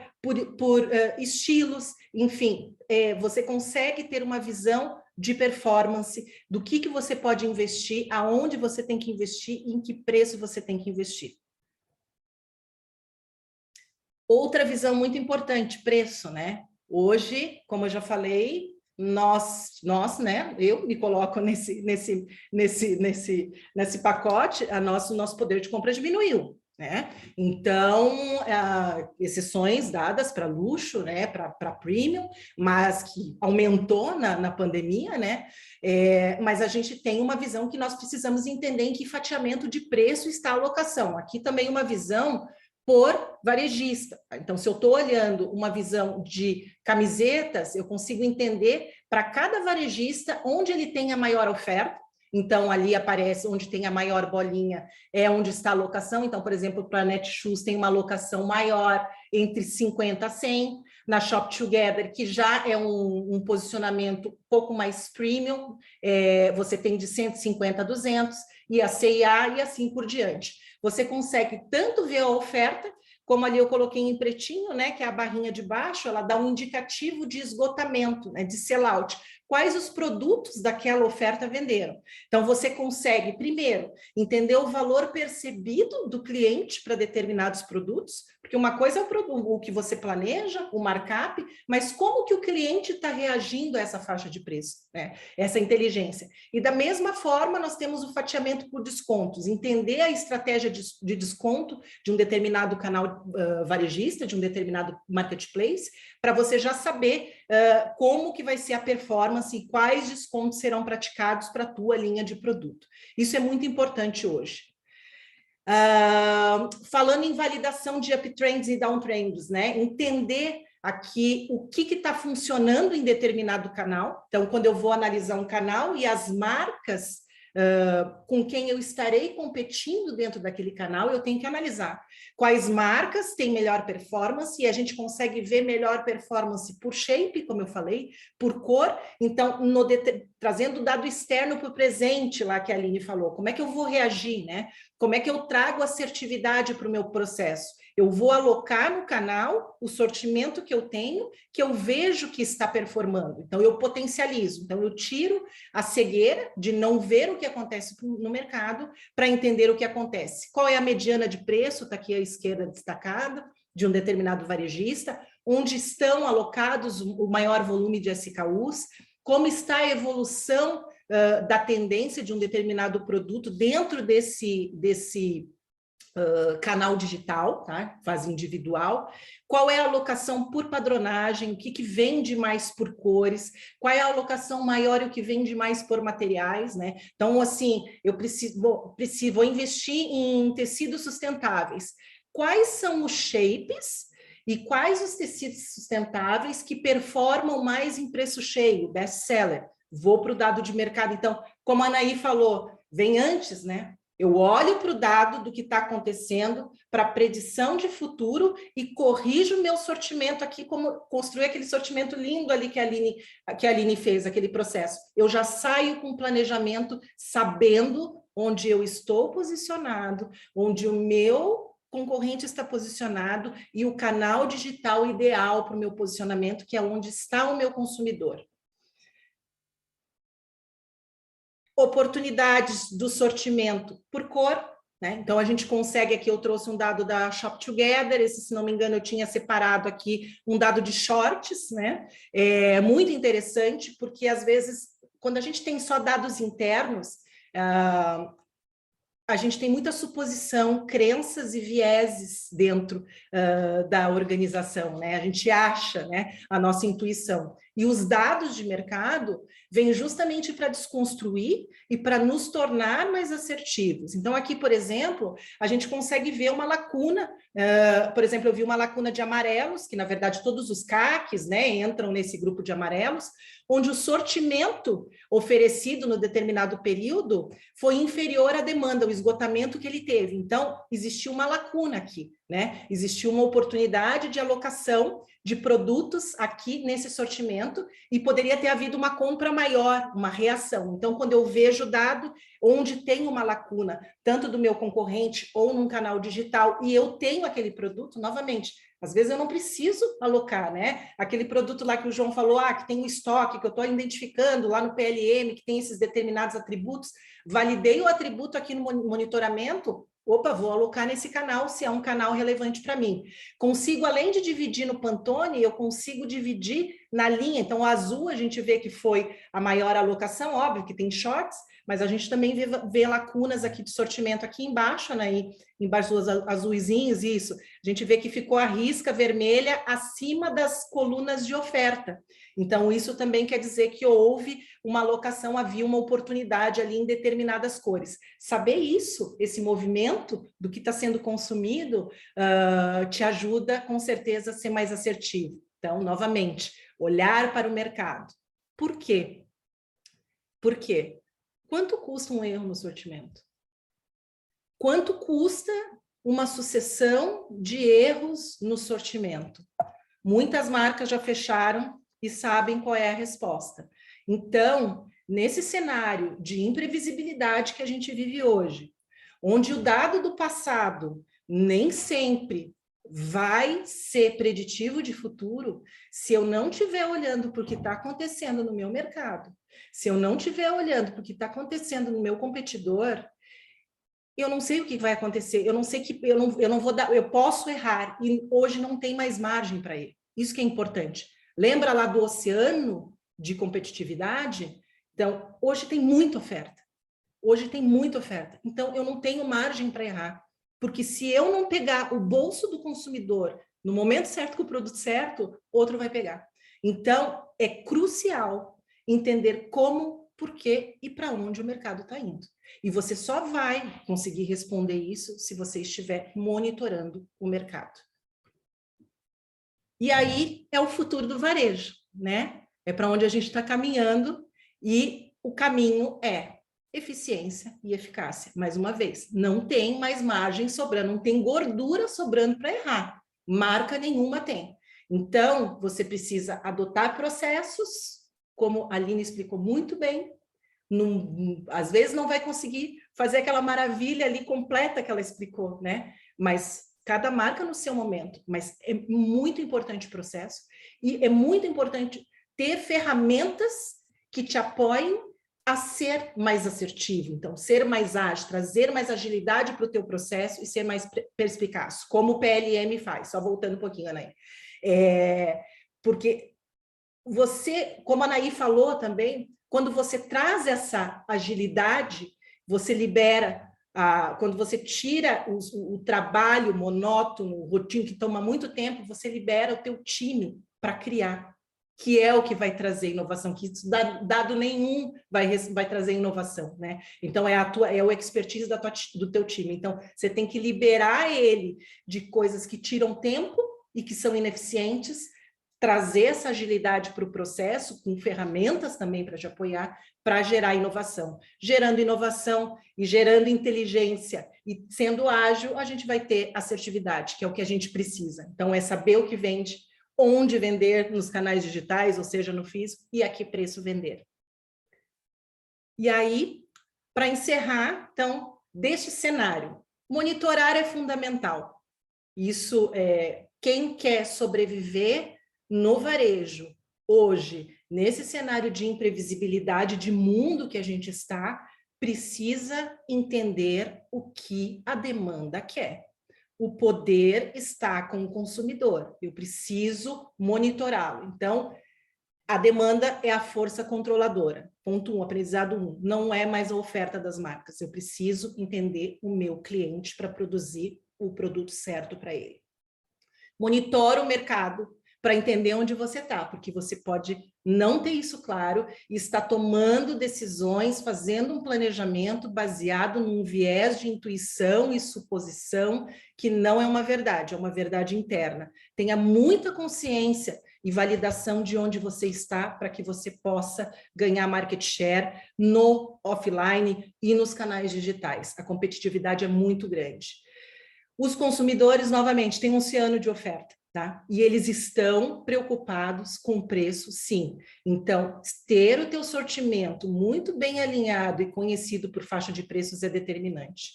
por estilos, enfim, você consegue ter uma visão de performance, do que você pode investir, aonde você tem que investir e em que preço você tem que investir. Outra visão muito importante, preço, né? Hoje, como eu já falei, nós, né? Eu me coloco nesse pacote, nosso poder de compra diminuiu, né? Então, exceções dadas para luxo, né? Para premium, mas que aumentou na pandemia, né? Mas a gente tem uma visão que nós precisamos entender em que fatiamento de preço está a alocação. Aqui também uma visão por varejista. Então, se eu estou olhando uma visão de camisetas, eu consigo entender para cada varejista onde ele tem a maior oferta. Então, ali aparece onde tem a maior bolinha, é onde está a alocação. Então, por exemplo, para a Netshoes tem uma alocação maior entre 50 a 100. Na Shop Together, que já é um posicionamento um pouco mais premium, você tem de 150 a 200, e a C&A e assim por diante. Você consegue tanto ver a oferta, como ali eu coloquei em pretinho, né, que é a barrinha de baixo, ela dá um indicativo de esgotamento, né, de sellout. Quais os produtos daquela oferta venderam. Então, você consegue, primeiro, entender o valor percebido do cliente para determinados produtos, porque uma coisa é o que você planeja, o markup, mas como que o cliente está reagindo a essa faixa de preço, né? Essa inteligência. E da mesma forma, nós temos o fatiamento por descontos, entender a estratégia de desconto de um determinado canal varejista, de um determinado marketplace, para você já saber como que vai ser a performance e quais descontos serão praticados para a tua linha de produto. Isso é muito importante hoje. Falando em validação de uptrends e downtrends, né? Entender aqui o que está funcionando em determinado canal. Então, quando eu vou analisar um canal e as marcas com quem eu estarei competindo dentro daquele canal, eu tenho que analisar quais marcas têm melhor performance, e a gente consegue ver melhor performance por shape, como eu falei, por cor. Então, trazendo o dado externo para o presente, lá que a Aline falou, como é que eu vou reagir, né? Como é que eu trago assertividade para o meu processo? Eu vou alocar no canal o sortimento que eu tenho, que eu vejo que está performando. Então, eu potencializo. Então, eu tiro a cegueira de não ver o que acontece no mercado para entender o que acontece. Qual é a mediana de preço? Está aqui à esquerda destacada, de um determinado varejista. Onde estão alocados o maior volume de SKUs? Como está a evolução da tendência de um determinado produto dentro desse canal digital, tá? Fase individual. Qual é a alocação por padronagem, o que vende mais por cores, qual é a alocação maior e o que vende mais por materiais, né? Então, assim, eu vou investir em tecidos sustentáveis. Quais são os shapes e quais os tecidos sustentáveis que performam mais em preço cheio, best seller? Vou para o dado de mercado. Então, como a Anaí falou, vem antes, né? Eu olho para o dado do que está acontecendo, para a predição de futuro e corrijo o meu sortimento aqui, como construir aquele sortimento lindo ali que a Aline fez, aquele processo. Eu já saio com planejamento, sabendo onde eu estou posicionado, onde o meu concorrente está posicionado e o canal digital ideal para o meu posicionamento, que é onde está o meu consumidor. Oportunidades do sortimento por cor. né? Então, a gente consegue aqui, eu trouxe um dado da Shop Together, esse, se não me engano, eu tinha separado aqui um dado de shorts, né? É muito interessante, porque às vezes, quando a gente tem só dados internos, a gente tem muita suposição, crenças e vieses dentro da organização, né? A gente acha, né, a nossa intuição. E os dados de mercado vêm justamente para desconstruir e para nos tornar mais assertivos. Então, aqui, por exemplo, a gente consegue ver uma lacuna. Por exemplo, eu vi uma lacuna de amarelos, que na verdade todos os CACs, né, entram nesse grupo de amarelos, onde o sortimento oferecido no determinado período foi inferior à demanda, o esgotamento que ele teve. Então, existiu uma lacuna aqui, né? Existiu uma oportunidade de alocação de produtos aqui nesse sortimento e poderia ter havido uma compra maior, uma reação. Então, quando eu vejo dado onde tem uma lacuna, tanto do meu concorrente ou num canal digital, e eu tenho aquele produto, novamente, às vezes eu não preciso alocar, né? Aquele produto lá que o João falou, que tem um estoque, que eu estou identificando lá no PLM, que tem esses determinados atributos, validei o atributo aqui no monitoramento, opa, vou alocar nesse canal, se é um canal relevante para mim. Consigo, além de dividir no Pantone, eu consigo dividir na linha. Então, o azul a gente vê que foi a maior alocação, óbvio que tem shorts, mas a gente também vê lacunas aqui de sortimento aqui embaixo, né? E embaixo dos azuizinhos, isso. A gente vê que ficou a risca vermelha acima das colunas de oferta. Então, isso também quer dizer que houve uma alocação, havia uma oportunidade ali em determinadas cores. Saber isso, esse movimento do que está sendo consumido, te ajuda, com certeza, a ser mais assertivo. Então, novamente, olhar para o mercado. Por quê? Por quê? Quanto custa um erro no sortimento? Quanto custa uma sucessão de erros no sortimento? Muitas marcas já fecharam e sabem qual é a resposta. Então, nesse cenário de imprevisibilidade que a gente vive hoje, onde o dado do passado nem sempre vai ser preditivo de futuro, se eu não estiver olhando para o que está acontecendo no meu mercado, se eu não estiver olhando para o que está acontecendo no meu competidor, eu não sei o que vai acontecer, eu não sei que eu não vou dar, eu posso errar e hoje não tem mais margem para ele. Isso que é importante. Lembra lá do oceano de competitividade? Então, hoje tem muita oferta. Hoje tem muita oferta. Então, eu não tenho margem para errar. Porque se eu não pegar o bolso do consumidor no momento certo, com o produto certo, outro vai pegar. Então, é crucial entender como, por quê e para onde o mercado está indo. E você só vai conseguir responder isso se você estiver monitorando o mercado. E aí é o futuro do varejo, né? É para onde a gente está caminhando e o caminho é eficiência e eficácia. Mais uma vez, não tem mais margem sobrando, não tem gordura sobrando para errar. Marca nenhuma tem. Então, você precisa adotar processos, como a Aline explicou muito bem. Às vezes não vai conseguir fazer aquela maravilha ali completa que ela explicou, né? Mas cada marca no seu momento. Mas é muito importante o processo e é muito importante ter ferramentas que te apoiem a ser mais assertivo, então, ser mais ágil, trazer mais agilidade para o teu processo e ser mais perspicaz, como o PLM faz, só voltando um pouquinho, Anaí. Porque você, como a Anaí falou também, quando você traz essa agilidade, você libera, quando você tira o trabalho monótono, o rotina que toma muito tempo, você libera o teu time para criar, que é o que vai trazer inovação, que dado nenhum vai trazer inovação, né? Então, é o expertise do teu time. Então, você tem que liberar ele de coisas que tiram tempo e que são ineficientes, trazer essa agilidade para o processo, com ferramentas também para te apoiar, para gerar inovação. Gerando inovação e gerando inteligência e sendo ágil, a gente vai ter assertividade, que é o que a gente precisa. Então, é saber o que vende, onde vender nos canais digitais, ou seja, no físico, e a que preço vender. E aí, para encerrar, então, deste cenário, monitorar é fundamental. Isso quem quer sobreviver no varejo, hoje, nesse cenário de imprevisibilidade de mundo que a gente está, precisa entender o que a demanda quer. O poder está com o consumidor, eu preciso monitorá-lo. Então, a demanda é a força controladora. Ponto 1, aprendizado 1, não é mais a oferta das marcas, eu preciso entender o meu cliente para produzir o produto certo para ele. Monitora o mercado para entender onde você está, porque você pode não ter isso claro e estar tomando decisões, fazendo um planejamento baseado num viés de intuição e suposição que não é uma verdade interna. Tenha muita consciência e validação de onde você está para que você possa ganhar market share no offline e nos canais digitais. A competitividade é muito grande. Os consumidores, novamente, têm um oceano de oferta, tá? E eles estão preocupados com o preço, sim. Então, ter o teu sortimento muito bem alinhado e conhecido por faixa de preços é determinante.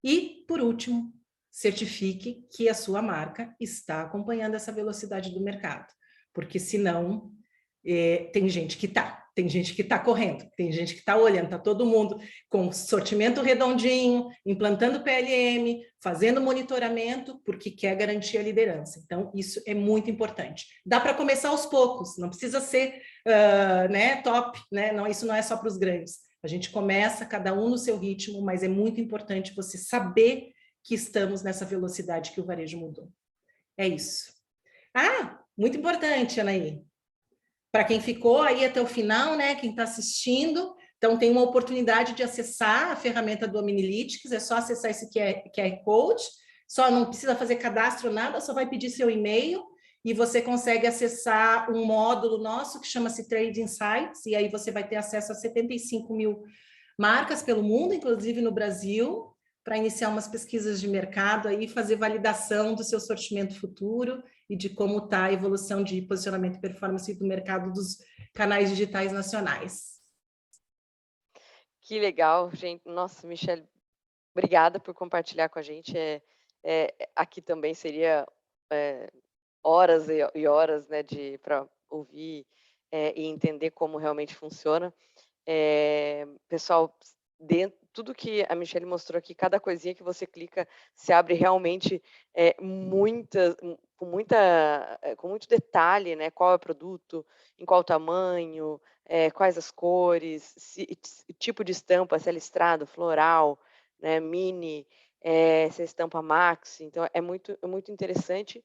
E, por último, certifique que a sua marca está acompanhando essa velocidade do mercado, porque senão tem gente que está correndo, tem gente que está olhando, está todo mundo com sortimento redondinho, implantando PLM, fazendo monitoramento, porque quer garantir a liderança. Então, isso é muito importante. Dá para começar aos poucos, não precisa ser top, né? Não, isso não é só para os grandes. A gente começa, cada um no seu ritmo, mas é muito importante você saber que estamos nessa velocidade que o varejo mudou. É isso. Muito importante, Anaí. Para quem ficou aí até o final, né, quem está assistindo, então tem uma oportunidade de acessar a ferramenta do Omnilytics, é só acessar esse QR Code, só não precisa fazer cadastro, nada, só vai pedir seu e-mail e você consegue acessar um módulo nosso que chama-se Trade Insights, e aí você vai ter acesso a 75 mil marcas pelo mundo, inclusive no Brasil, para iniciar umas pesquisas de mercado aí, fazer validação do seu sortimento futuro e de como está a evolução de posicionamento e performance do mercado dos canais digitais nacionais. Que legal, gente. Nossa, Michelle, obrigada por compartilhar com a gente. Aqui também seria horas e horas, né, para ouvir e entender como realmente funciona. Pessoal, tudo que a Michelle mostrou aqui, cada coisinha que você clica, se abre realmente com muito detalhe, né? Qual é o produto, em qual tamanho, quais as cores, tipo de estampa, se é listrado, floral, né? Mini, se é estampa maxi. Então, é muito interessante.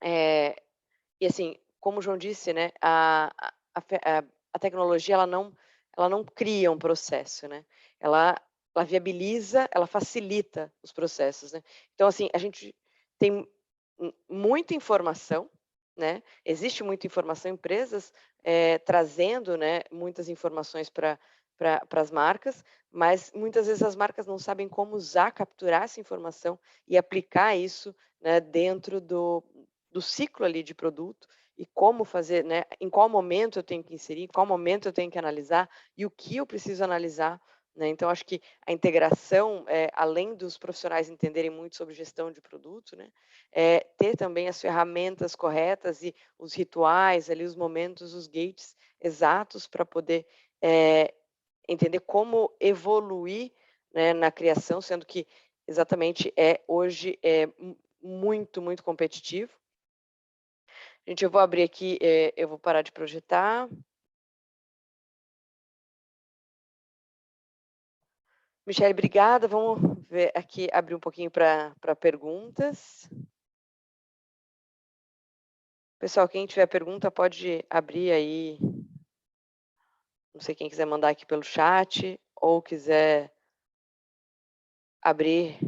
E assim, como o João disse, né? A tecnologia, ela não cria um processo, né? Ela viabiliza, ela facilita os processos, né? Então, assim, a gente tem muita informação, né? Existe muita informação, empresas trazendo, né, muitas informações para as marcas, mas muitas vezes as marcas não sabem como capturar essa informação e aplicar isso, né, dentro do ciclo ali de produto, e como fazer, né? Em qual momento eu tenho que inserir, em qual momento eu tenho que analisar e o que eu preciso analisar, né? Então, acho que a integração, além dos profissionais entenderem muito sobre gestão de produto, né? Ter também as ferramentas corretas e os rituais, ali, os momentos, os gates exatos para poder entender como evoluir, né, na criação, sendo que exatamente hoje é muito, muito competitivo. Gente, eu vou abrir aqui, eu vou parar de projetar. Michelle, obrigada. Vamos ver aqui, abrir um pouquinho para perguntas. Pessoal, quem tiver pergunta pode abrir aí. Não sei quem quiser mandar aqui pelo chat ou quiser abrir.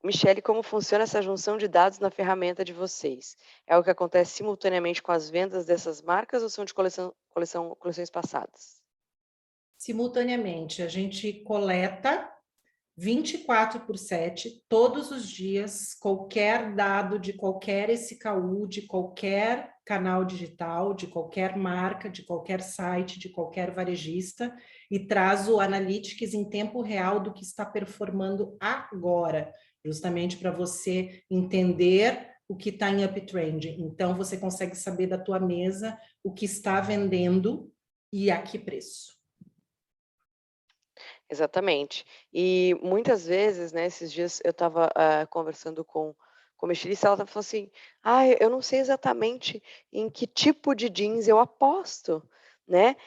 Michelle, como funciona essa junção de dados na ferramenta de vocês? É o que acontece simultaneamente com as vendas dessas marcas ou são de coleções passadas? Simultaneamente, a gente coleta 24/7, todos os dias, qualquer dado de qualquer SKU, de qualquer canal digital, de qualquer marca, de qualquer site, de qualquer varejista, e traz o Analytics em tempo real do que está performando agora, justamente para você entender o que está em uptrend. Então, você consegue saber da tua mesa o que está vendendo e a que preço. Exatamente. E muitas vezes, né, esses dias eu estava conversando com uma estilista, ela falou assim, eu não sei exatamente em que tipo de jeans eu aposto, né?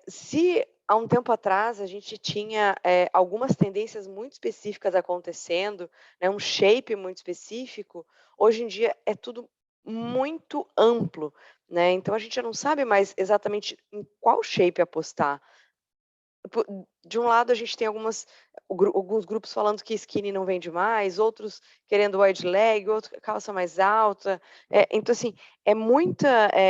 Se há um tempo atrás a gente tinha algumas tendências muito específicas acontecendo, né, um shape muito específico, hoje em dia é tudo muito amplo, né? Então a gente já não sabe mais exatamente em qual shape apostar. De um lado, a gente tem alguns grupos falando que skinny não vende mais, outros querendo wide leg, outro calça mais alta. Então, assim,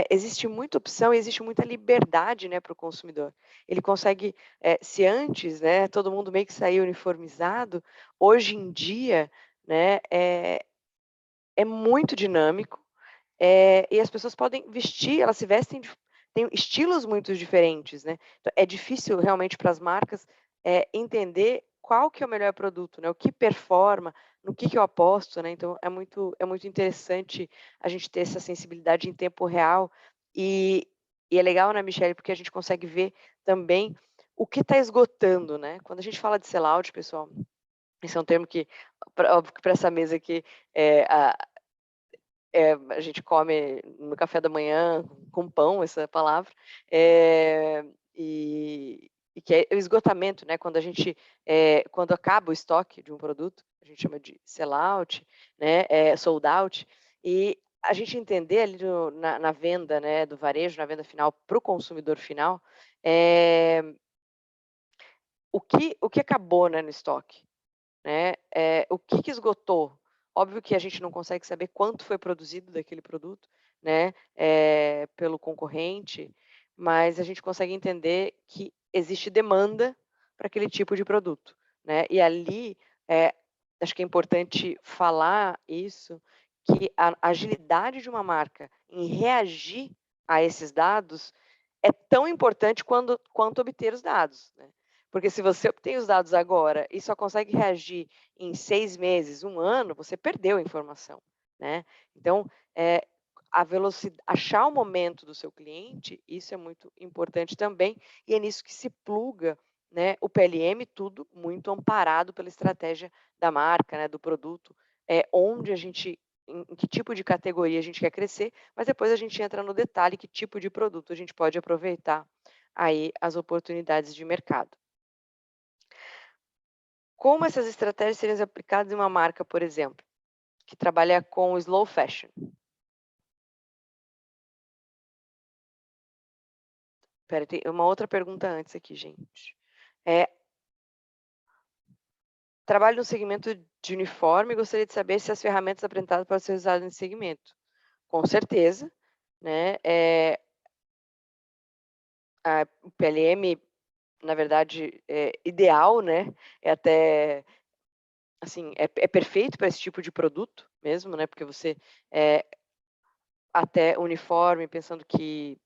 existe muita opção e existe muita liberdade, né, para o consumidor. Ele consegue, se antes, né, todo mundo meio que saía uniformizado, hoje em dia, né, é muito dinâmico. E as pessoas podem vestir, elas se vestem, têm estilos muito diferentes, né? Então, é difícil realmente para as marcas entender qual que é o melhor produto, né? O que performa, no que eu aposto, né? Então, é muito interessante a gente ter essa sensibilidade em tempo real e é legal, né, Michele, porque a gente consegue ver também o que está esgotando, né? Quando a gente fala de sellout, pessoal, esse é um termo que, óbvio que para essa mesa aqui, a gente come no café da manhã com pão, essa palavra, e que é o esgotamento, né? Quando acaba o estoque de um produto, a gente chama de sellout, né? Sold out, e a gente entender ali na venda, né, do varejo, na venda final para o consumidor final, o que acabou, né, no estoque, né? O que esgotou? Óbvio que a gente não consegue saber quanto foi produzido daquele produto, né, pelo concorrente, mas a gente consegue entender que existe demanda para aquele tipo de produto, né? E ali, acho que é importante falar isso, que a agilidade de uma marca em reagir a esses dados é tão importante quanto obter os dados, né? Porque se você obtém os dados agora e só consegue reagir em 6 meses, 1 ano, você perdeu a informação, né? Então, achar o momento do seu cliente, isso é muito importante também, e é nisso que se pluga, né, o PLM, tudo muito amparado pela estratégia da marca, né, do produto, onde a gente, em que tipo de categoria a gente quer crescer, mas depois a gente entra no detalhe que tipo de produto a gente pode aproveitar aí as oportunidades de mercado. Como essas estratégias seriam aplicadas em uma marca, por exemplo, que trabalha com slow fashion? Espera, tem uma outra pergunta antes aqui, gente. Trabalho no segmento de uniforme e gostaria de saber se as ferramentas apresentadas podem ser usadas nesse segmento. Com certeza, né? O PLM, na verdade, é ideal, né? É até assim, é perfeito para esse tipo de produto mesmo, né? Porque você até uniforme, pensando que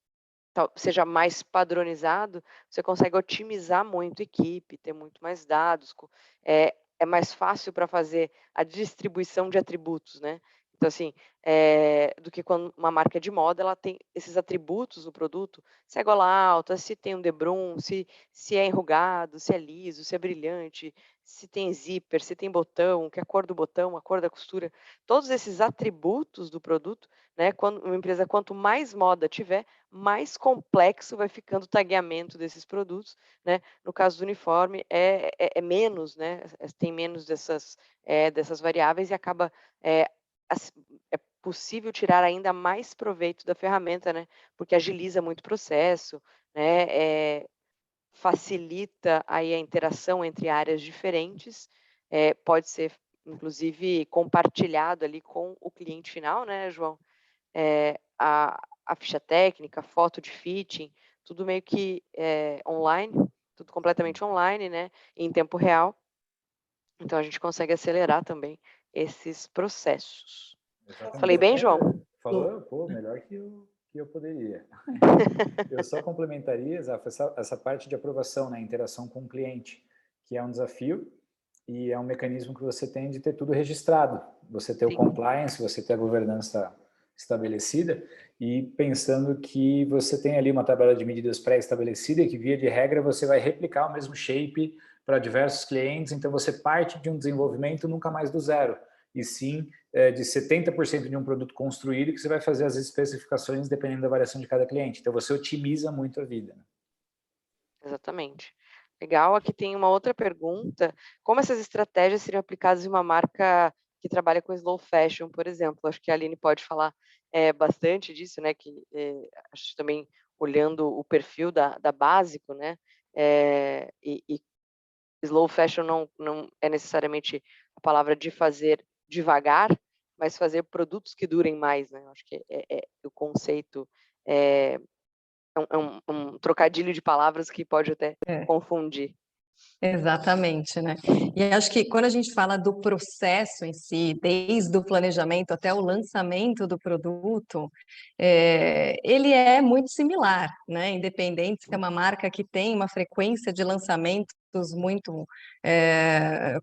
seja mais padronizado, você consegue otimizar muito a equipe, ter muito mais dados, é mais fácil para fazer a distribuição de atributos, né? Então, assim, do que quando uma marca é de moda, ela tem esses atributos do produto, se é gola alta, se tem um debrum, se é enrugado, se é liso, se é brilhante, se tem zíper, se tem botão, que é a cor do botão, a cor da costura, todos esses atributos do produto, né? Quando uma empresa, quanto mais moda tiver, mais complexo vai ficando o tagueamento desses produtos, né? No caso do uniforme, é menos, né? Tem menos dessas variáveis e acaba é possível tirar ainda mais proveito da ferramenta, né? Porque agiliza muito o processo, né? Facilita aí a interação entre áreas diferentes, pode ser inclusive compartilhado ali com o cliente final, né, João? A ficha técnica, foto de fitting, tudo meio que online, tudo completamente online, né, em tempo real. Então a gente consegue acelerar também esses processos. Exatamente. Falei bem, João? Falou, pô, melhor que eu poderia. Eu só complementaria, Zaf, essa parte de aprovação, né, interação com o cliente, que é um desafio. e é um mecanismo que você tem de ter tudo registrado. Você ter o compliance, você ter a governança estabelecida, e pensando que você tem ali uma tabela de medidas pré-estabelecida e que, via de regra, você vai replicar o mesmo shape para diversos clientes, então você parte de um desenvolvimento nunca mais do zero, e sim de 70% de um produto construído, que você vai fazer as especificações dependendo da variação de cada cliente. Então você otimiza muito a vida. Exatamente. Legal, aqui tem uma outra pergunta. Como essas estratégias seriam aplicadas em uma marca que trabalha com slow fashion, por exemplo? Acho que a Aline pode falar bastante disso, né? Que acho também olhando o perfil da Básico, né? E slow fashion não é necessariamente a palavra de fazer devagar, mas fazer produtos que durem mais, né? Acho que o conceito é um trocadilho de palavras que pode até confundir. Exatamente, né? E acho que quando a gente fala do processo em si, desde o planejamento até o lançamento do produto, ele é muito similar, né? Independente se é uma marca que tem uma frequência de lançamentos muito,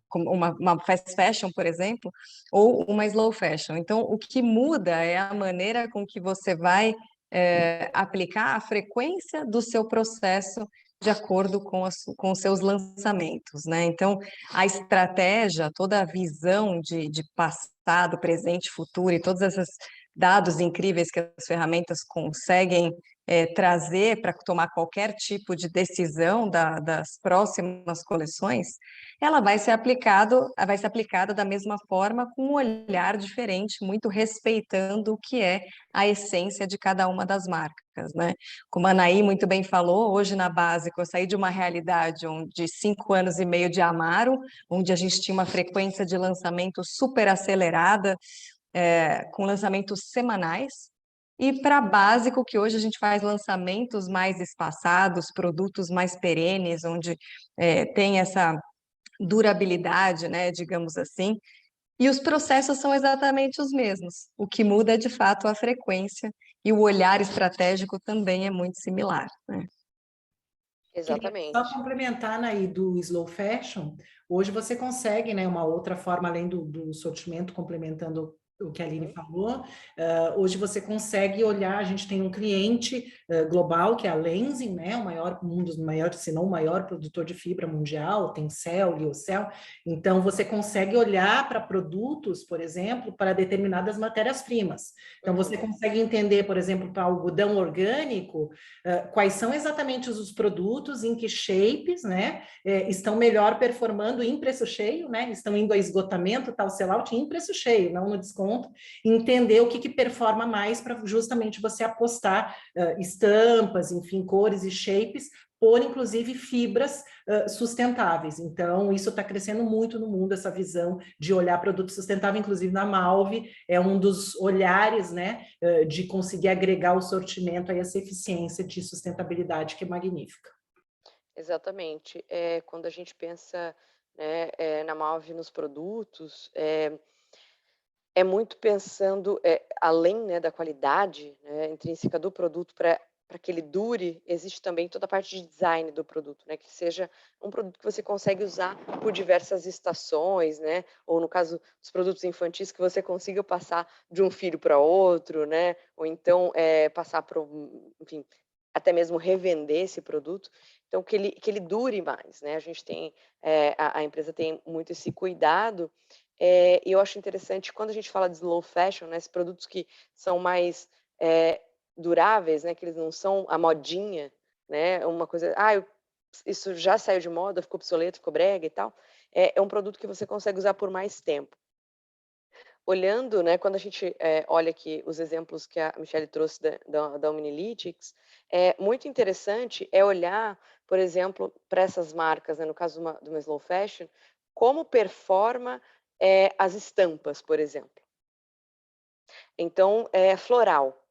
como uma fast fashion, por exemplo, ou uma slow fashion. Então, o que muda é a maneira com que você vai aplicar a frequência do seu processo de acordo com os seus lançamentos, né? Então, a estratégia, toda a visão de passado, presente, futuro e todos esses dados incríveis que as ferramentas conseguem trazer para tomar qualquer tipo de decisão das próximas coleções, ela vai ser aplicada da mesma forma, com um olhar diferente, muito respeitando o que é a essência de cada uma das marcas, né? Como a Anaí muito bem falou, hoje na Básico eu saí de uma realidade de 5 anos e meio de Amaro, onde a gente tinha uma frequência de lançamento super acelerada, com lançamentos semanais, e para Básico, que hoje a gente faz lançamentos mais espaçados, produtos mais perenes, onde tem essa durabilidade, né, digamos assim, e os processos são exatamente os mesmos. O que muda é, de fato, a frequência, e o olhar estratégico também é muito similar, né? Queria só Exatamente. complementar aí do slow fashion. Hoje você consegue, né, uma outra forma além do sortimento, complementando o que a Aline falou. Hoje você consegue olhar, a gente tem um cliente global, que é a Lenzing, né, um dos maiores, se não o maior produtor de fibra mundial, tem Cell, Lyocell. Então, você consegue olhar para produtos, por exemplo, para determinadas matérias-primas. Então, você consegue entender, por exemplo, para algodão orgânico, quais são exatamente os produtos, em que shapes, né, estão melhor performando em preço cheio, né, estão indo a esgotamento, tal sellout em preço cheio, não no desconto, entender o que performa mais para justamente você apostar estampas, enfim, cores e shapes, por inclusive fibras sustentáveis. Então, isso está crescendo muito no mundo, essa visão de olhar produto sustentável, inclusive na Malve, é um dos olhares, né, de conseguir agregar o sortimento a essa eficiência de sustentabilidade que é magnífica. Exatamente. Quando a gente pensa, né, na Malve, nos produtos, é muito pensando, além, né, da qualidade, né, intrínseca do produto, para que ele dure, existe também toda a parte de design do produto, né, que seja um produto que você consegue usar por diversas estações, né, ou no caso dos produtos infantis, que você consiga passar de um filho para outro, né, ou então passar para, enfim, até mesmo revender esse produto, então que ele dure mais, né, a gente tem, a empresa tem muito esse cuidado. E eu acho interessante, quando a gente fala de slow fashion, né, esses produtos que são mais duráveis, né, que eles não são a modinha, né, uma coisa, isso já saiu de moda, ficou obsoleto, ficou brega e tal, é um produto que você consegue usar por mais tempo. Olhando, né, quando a gente olha aqui os exemplos que a Michelle trouxe da Omnilytics, muito interessante olhar, por exemplo, para essas marcas, né, no caso de uma slow fashion, como performa as estampas, por exemplo. Então, floral.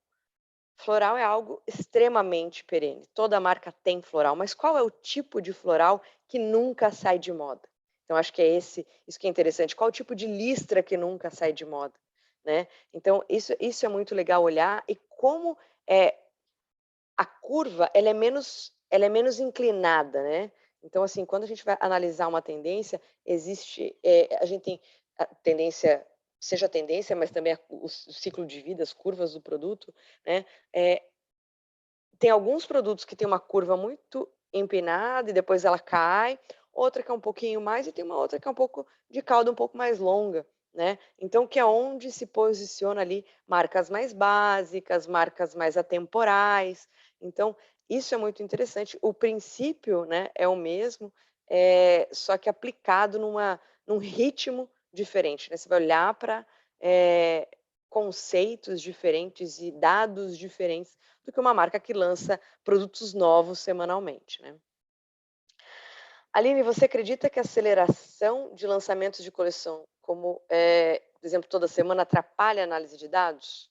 Floral é algo extremamente perene. Toda marca tem floral, mas qual é o tipo de floral que nunca sai de moda? Então, acho que é isso que é interessante. Qual o tipo de listra que nunca sai de moda, né? Então, isso é muito legal olhar, e como a curva ela é menos inclinada, né? Então, assim, quando a gente vai analisar uma tendência, existe, a gente tem a tendência, seja a tendência, mas também o ciclo de vida, as curvas do produto, né? Tem alguns produtos que tem uma curva muito empinada e depois ela cai, outra que é um pouquinho mais e tem uma outra que é um pouco de cauda um pouco mais longa, né? Então, que é onde se posiciona ali marcas mais básicas, marcas mais atemporais. Então, isso é muito interessante. O princípio, né, é o mesmo, só que aplicado num ritmo diferente, né? Você vai olhar para conceitos diferentes e dados diferentes do que uma marca que lança produtos novos semanalmente, né? Aline, você acredita que a aceleração de lançamentos de coleção, como, por exemplo, toda semana, atrapalha a análise de dados?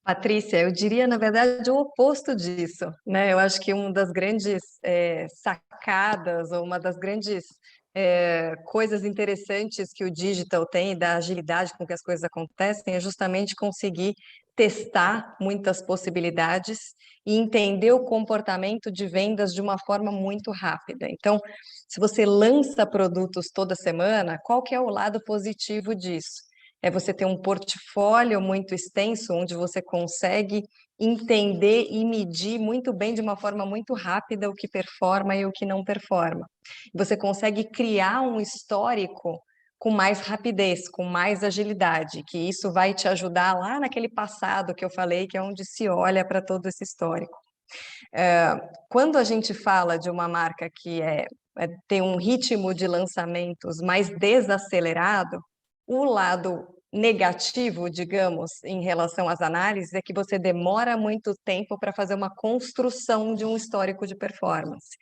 Patrícia, eu diria, na verdade, o oposto disso, né? Eu acho que uma das grandes sacadas, ou uma das grandes coisas interessantes que o digital tem, da agilidade com que as coisas acontecem, é justamente conseguir testar muitas possibilidades e entender o comportamento de vendas de uma forma muito rápida. Então, se você lança produtos toda semana, qual que é o lado positivo disso? É você ter um portfólio muito extenso, onde você consegue entender e medir muito bem, de uma forma muito rápida, o que performa e o que não performa. Você consegue criar um histórico com mais rapidez, com mais agilidade, que isso vai te ajudar lá naquele passado que eu falei, que é onde se olha para todo esse histórico. Quando a gente fala de uma marca que tem um ritmo de lançamentos mais desacelerado, o lado negativo, digamos, em relação às análises, é que você demora muito tempo para fazer uma construção de um histórico de performance,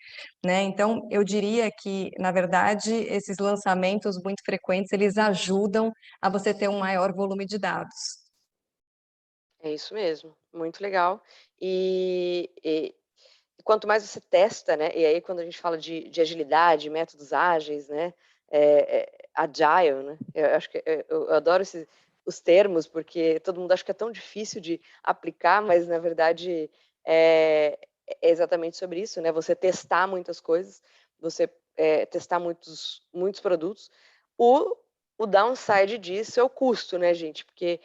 né? Então, eu diria que, na verdade, esses lançamentos muito frequentes, eles ajudam a você ter um maior volume de dados. É isso mesmo, muito legal. E quanto mais você testa, né? E aí, quando a gente fala de agilidade, métodos ágeis, né? Agile, né? Eu acho que eu adoro os termos, porque todo mundo acha que é tão difícil de aplicar, mas na verdade é exatamente sobre isso, né? Você testar muitas coisas, você testar muitos produtos. O downside disso é o custo, né, gente? Porque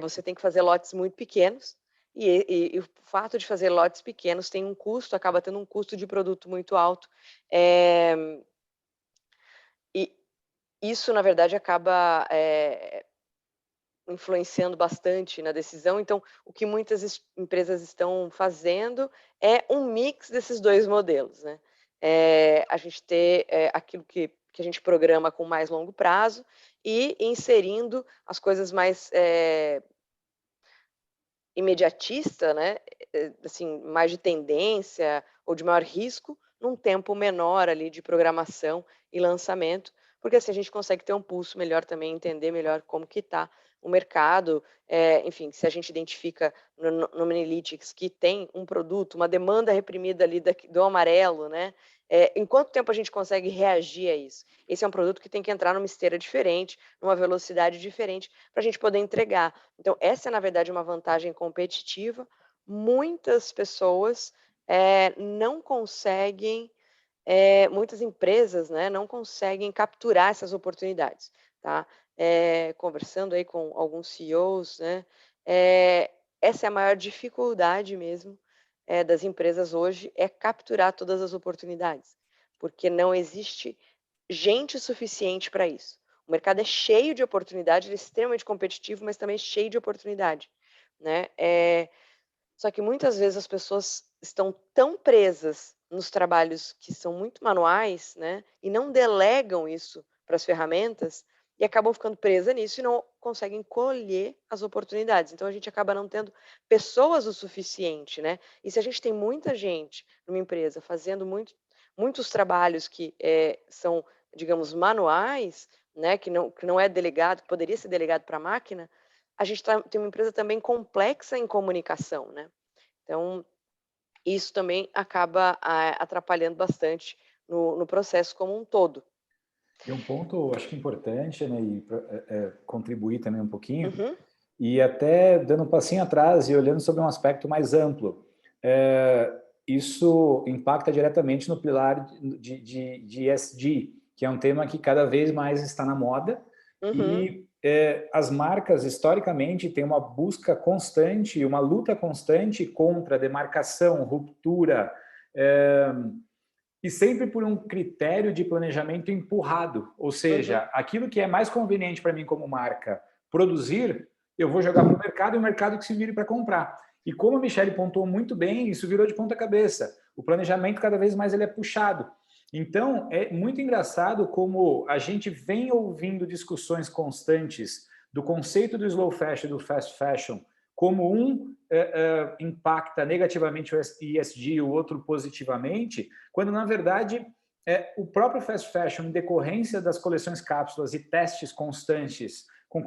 você tem que fazer lotes muito pequenos. E o fato de fazer lotes pequenos tem um custo, acaba tendo um custo de produto muito alto. E isso, na verdade, acaba influenciando bastante na decisão. Então, o que muitas empresas estão fazendo é um mix desses dois modelos, né? A gente ter aquilo que a gente programa com mais longo prazo e inserindo as coisas mais imediatista, né, assim, mais de tendência ou de maior risco, num tempo menor ali de programação e lançamento, porque assim a gente consegue ter um pulso melhor também, entender melhor como que está o mercado, enfim, se a gente identifica no Analytics que tem um produto, uma demanda reprimida ali do amarelo, né, em quanto tempo a gente consegue reagir a isso? Esse é um produto que tem que entrar numa esteira diferente, numa velocidade diferente, para a gente poder entregar. Então, essa é, na verdade, uma vantagem competitiva. Muitas pessoas não conseguem, muitas empresas, né, não conseguem capturar essas oportunidades, tá? Conversando aí com alguns CEOs, né, essa é a maior dificuldade mesmo das empresas hoje, é capturar todas as oportunidades, porque não existe gente suficiente para isso. O mercado é cheio de oportunidade, ele é extremamente competitivo, mas também cheio de oportunidade, né? Só que muitas vezes as pessoas estão tão presas nos trabalhos que são muito manuais, né? E não delegam isso para as ferramentas e acabam ficando presas nisso e não conseguem colher as oportunidades. Então a gente acaba não tendo pessoas o suficiente, né? E se a gente tem muita gente numa empresa fazendo muitos trabalhos que são, digamos, manuais, né? Que não é delegado, que poderia ser delegado para a máquina, a gente tem uma empresa também complexa em comunicação, né? Então, isso também acaba atrapalhando bastante no processo como um todo. E um ponto, acho que importante, né, e contribuir também um pouquinho, Uhum. e até dando um passinho atrás e olhando sobre um aspecto mais amplo. isso impacta diretamente no pilar de ESG, que é um tema que cada vez mais está na moda, e as marcas, historicamente, têm uma busca constante, uma luta constante contra demarcação, ruptura, e sempre por um critério de planejamento empurrado, ou seja, aquilo que é mais conveniente para mim como marca produzir, eu vou jogar para o mercado e o mercado que se vire para comprar. E como a Michelle pontuou muito bem, isso virou de ponta cabeça. O planejamento cada vez mais ele é puxado. Então, é muito engraçado como a gente vem ouvindo discussões constantes do conceito do slow fashion e do fast fashion, como um impacta negativamente o ESG e o outro positivamente, quando, na verdade, o próprio fast fashion, em decorrência das coleções cápsulas e testes constantes, com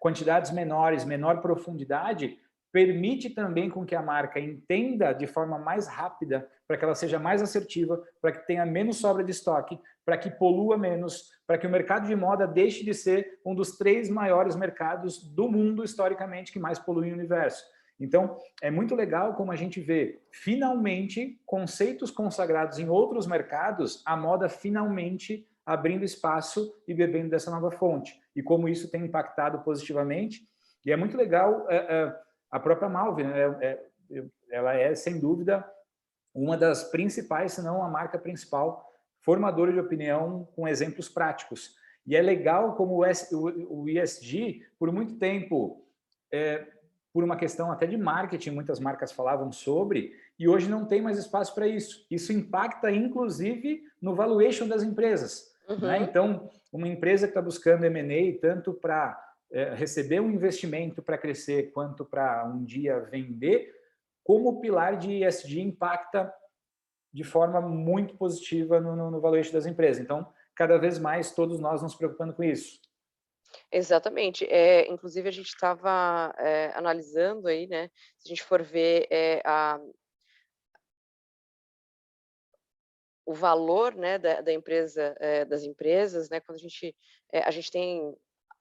quantidades menores, menor profundidade, permite também com que a marca entenda de forma mais rápida, para que ela seja mais assertiva, para que tenha menos sobra de estoque, para que polua menos, para que o mercado de moda deixe de ser um dos 3 maiores mercados do mundo, historicamente, que mais poluem o universo. Então, é muito legal como a gente vê, finalmente, conceitos consagrados em outros mercados, a moda finalmente abrindo espaço e bebendo dessa nova fonte. E como isso tem impactado positivamente. E é muito legal a própria Malve, né? Ela é, sem dúvida, uma das principais, se não a marca principal, formadora de opinião com exemplos práticos. E é legal como o ESG, por muito tempo, por uma questão até de marketing, muitas marcas falavam sobre, e hoje não tem mais espaço para isso. Isso impacta, inclusive, no valuation das empresas. Né? Então, uma empresa que está buscando M&A, tanto para receber um investimento para crescer, quanto para um dia vender, como o pilar de ESG impacta de forma muito positiva no valuation das empresas. Então, cada vez mais, todos nós nos preocupando com isso. Exatamente. Inclusive, a gente estava analisando aí, né? Se a gente for ver o valor, né, da empresa, das empresas, né? Quando a gente tem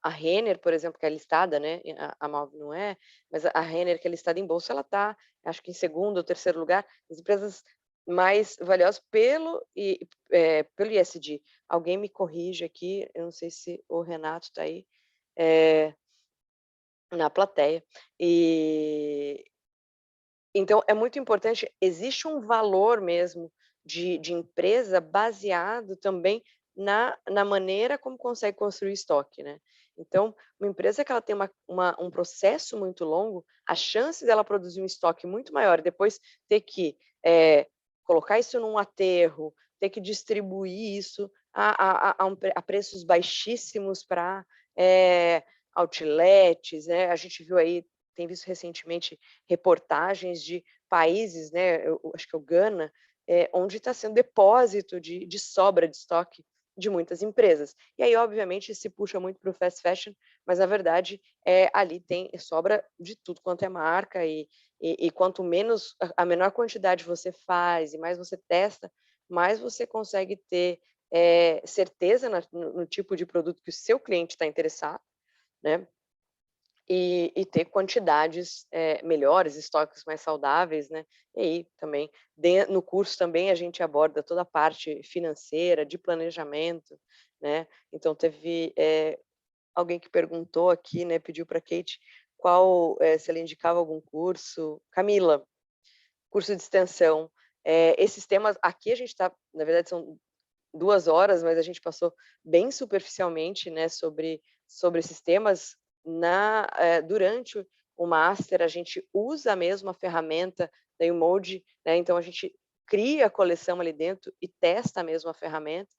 a Renner, por exemplo, que é listada, né? A Malve não é, mas a Renner, que é listada em bolsa, ela está, acho que em segundo ou terceiro lugar, as empresas mais valiosas pelo ESG. Alguém me corrige aqui, eu não sei se o Renato está aí na plateia. Então, é muito importante, existe um valor mesmo de empresa baseado também na maneira como consegue construir estoque, né? Então, uma empresa que ela tem um processo muito longo, a chance dela produzir um estoque muito maior, e depois ter que colocar isso num aterro, ter que distribuir isso a preços baixíssimos para outlets, né? A gente viu aí, tem visto recentemente reportagens de países, né? Eu acho que é o Ghana, onde está sendo depósito de sobra de estoque de muitas empresas. E aí, obviamente, se puxa muito para o fast fashion, mas na verdade ali tem sobra de tudo quanto é marca, e quanto menos, a menor quantidade você faz e mais você testa, mais você consegue ter certeza no tipo de produto que o seu cliente está interessado, né? E ter quantidades melhores, estoques mais saudáveis, né? E aí também, no curso também a gente aborda toda a parte financeira, de planejamento, né? Então teve alguém que perguntou aqui, né? Pediu para a Kate se ela indicava algum curso. Camila, curso de extensão. Esses temas, aqui a gente está, na verdade são 2 horas, mas a gente passou bem superficialmente, né? Sobre esses temas. Durante o master, a gente usa a mesma ferramenta da Umold, né? Então a gente cria a coleção ali dentro e testa a mesma ferramenta.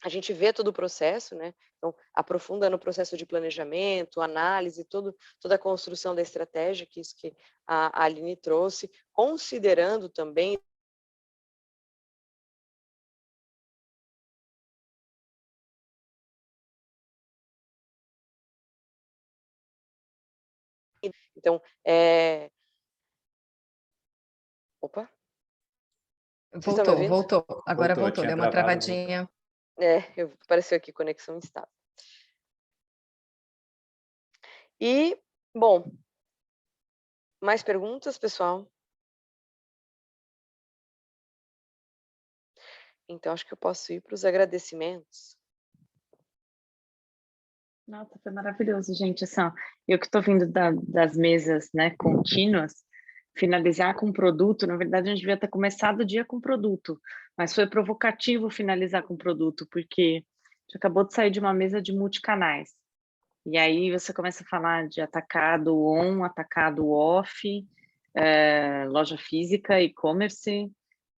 A gente vê todo o processo, né? Então aprofunda no processo de planejamento, análise, toda a construção da estratégia, que isso que a Aline trouxe, considerando também então, opa, vocês estão me ouvindo? Voltou. Agora voltou, tinha deu uma travado, travadinha. Apareceu aqui conexão instável. E, bom, mais perguntas, pessoal? Então, acho que eu posso ir para os agradecimentos. Nossa, foi maravilhoso, gente. Assim, ó, eu que estou vindo das mesas, né, contínuas, finalizar com produto, na verdade, a gente devia ter começado o dia com produto, mas foi provocativo finalizar com produto, porque a gente acabou de sair de uma mesa de multicanais. E aí você começa a falar de atacado on, atacado off, loja física, e-commerce.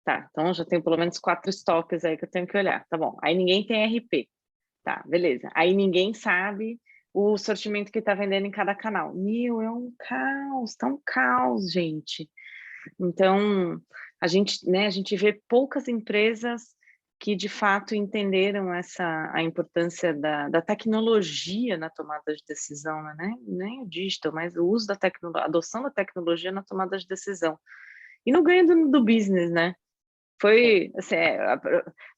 Tá, então já tenho pelo menos 4 estoques aí que eu tenho que olhar. Tá bom, aí ninguém tem RP. Tá, beleza. Aí ninguém sabe o sortimento que está vendendo em cada canal. Meu, é um caos, tá um caos, gente. Então, a gente vê poucas empresas que de fato entenderam a importância da tecnologia na tomada de decisão, né? Nem o digital, mas o uso da tecnologia, a adoção da tecnologia na tomada de decisão. E no ganho do business, né? Foi, assim,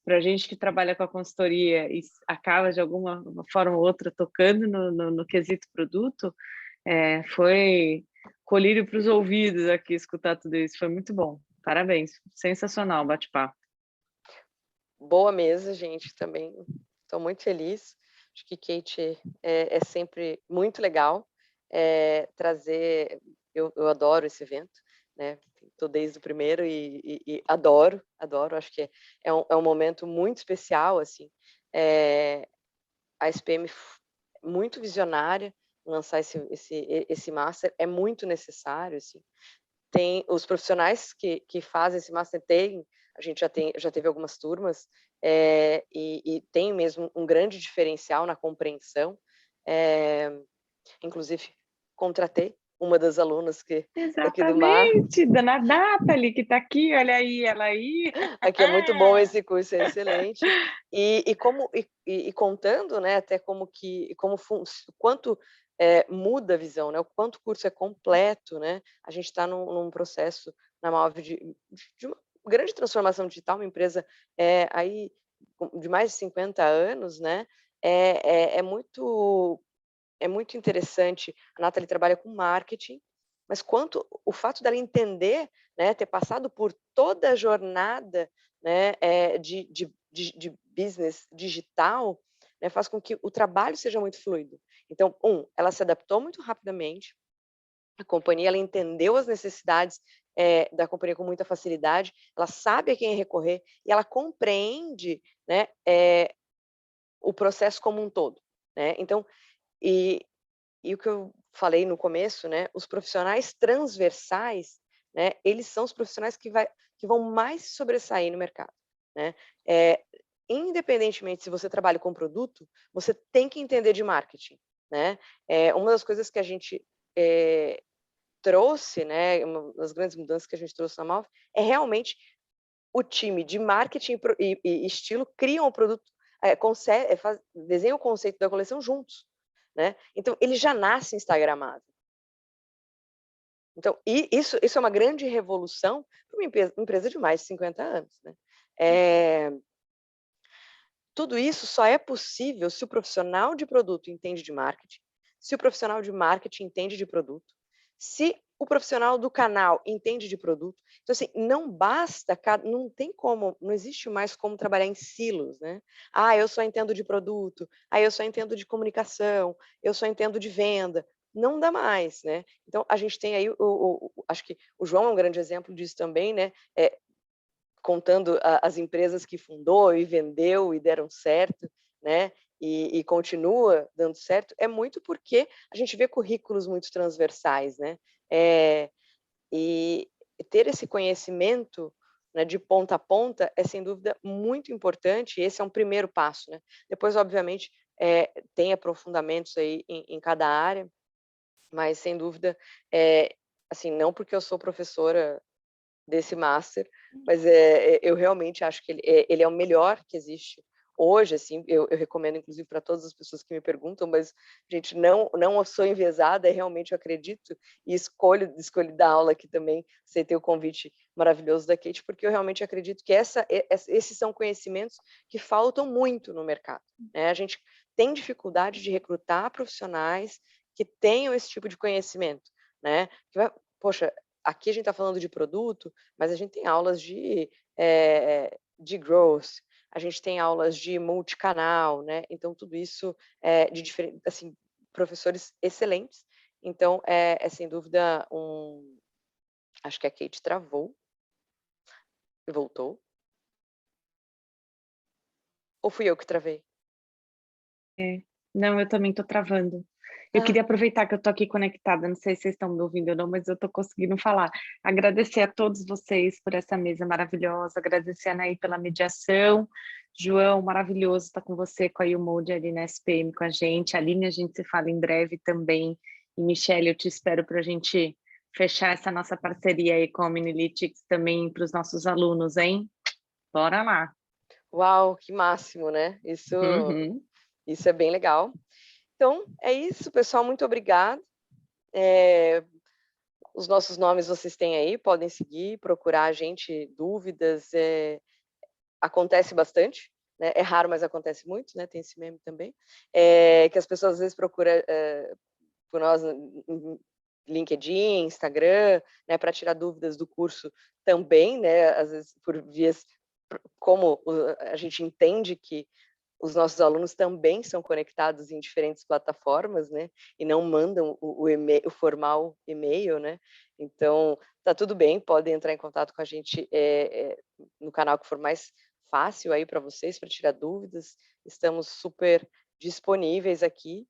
para a gente que trabalha com a consultoria e acaba de alguma forma ou outra tocando no quesito produto, foi colírio para os ouvidos aqui escutar tudo isso, foi muito bom. Parabéns, sensacional o bate-papo. Boa mesa, gente, também. Estou muito feliz. Acho que Kate é sempre muito legal trazer. Eu adoro esse evento, né? Estou desde o primeiro e adoro. Acho que é um momento muito especial, assim. A SPM muito visionária, lançar esse master é muito necessário, assim. Tem os profissionais que fazem esse master, a gente já teve algumas turmas, e tem mesmo um grande diferencial na compreensão. Inclusive, contratei uma das alunas daqui do mar. Exatamente, Dona Nathalie, que está aqui, olha aí, ela aí. Aqui é muito bom, esse curso é excelente. E contando, né, até quanto muda a visão, né, o quanto o curso é completo, né, a gente está num processo na Malve de uma grande transformação digital, uma empresa aí de mais de 50 anos, né, é muito interessante. A Nathalie trabalha com marketing, mas quanto o fato dela entender, né, ter passado por toda a jornada, né, de business digital, né, faz com que o trabalho seja muito fluido. Então, ela se adaptou muito rapidamente, a companhia, ela entendeu as necessidades da companhia com muita facilidade, ela sabe a quem recorrer e ela compreende, né, o processo como um todo, né? Então, e o que eu falei no começo, né, os profissionais transversais, né, eles são os profissionais que vão mais sobressair no mercado, né? Independentemente se você trabalha com produto, você tem que entender de marketing, né? Uma das coisas que a gente trouxe, né, uma das grandes mudanças que a gente trouxe na Malve, é realmente o time de marketing e estilo criam o produto, desenham o conceito da coleção juntos, né? Então, ele já nasce instagramável. Então, isso é uma grande revolução para uma empresa de mais de 50 anos, né? Tudo isso só é possível se o profissional de produto entende de marketing, se o profissional de marketing entende de produto, se o profissional do canal entende de produto. Então, assim, não basta, não existe mais como trabalhar em silos, né? Eu só entendo de produto, eu só entendo de comunicação, eu só entendo de venda. Não dá mais, né? Então, a gente tem aí, acho que o João é um grande exemplo disso também, né? Contando as empresas que fundou e vendeu e deram certo, né? E continua dando certo, é muito porque a gente vê currículos muito transversais, né? E ter esse conhecimento, né, de ponta a ponta é, sem dúvida, muito importante, e esse é um primeiro passo, né? Depois, obviamente, tem aprofundamentos aí em cada área, mas, sem dúvida, assim, não porque eu sou professora desse master, mas eu realmente acho que ele é o melhor que existe hoje, assim, eu recomendo inclusive para todas as pessoas que me perguntam, mas, gente, não sou enviesada, realmente eu acredito e escolho dar aula aqui também, aceitei o convite maravilhoso da Kate, porque eu realmente acredito que esses são conhecimentos que faltam muito no mercado, né? A gente tem dificuldade de recrutar profissionais que tenham esse tipo de conhecimento, né? Poxa, aqui a gente está falando de produto, mas a gente tem aulas de de growth, a gente tem aulas de multicanal, né? Então, tudo isso é de diferentes, assim, professores excelentes. Então, é sem dúvida Acho que a Kate travou e voltou. Ou fui eu que travei? Não, eu também estou travando. Eu queria aproveitar que eu estou aqui conectada, não sei se vocês estão me ouvindo ou não, mas eu estou conseguindo falar. Agradecer a todos vocês por essa mesa maravilhosa, agradecer a Anaí pela mediação. João, maravilhoso estar com você, com a YouMode ali na SPM com a gente. Aline, a gente se fala em breve também. E Michelle, eu te espero para a gente fechar essa nossa parceria aí com a Minilytics também para os nossos alunos, hein? Bora lá! Uau, que máximo, né? Isso é bem legal. Então, é isso, pessoal. Muito obrigada. Os nossos nomes vocês têm aí, podem seguir, procurar a gente, dúvidas. Acontece bastante, né? É raro, mas acontece muito, né? Tem esse meme também. Que as pessoas às vezes procuram por nós no LinkedIn, Instagram, né? Para tirar dúvidas do curso também, né? Às vezes por vias, como a gente entende que os nossos alunos também são conectados em diferentes plataformas, né? E não mandam o formal e-mail, né? Então, tá tudo bem, podem entrar em contato com a gente no canal que for mais fácil aí para vocês, para tirar dúvidas. Estamos super disponíveis aqui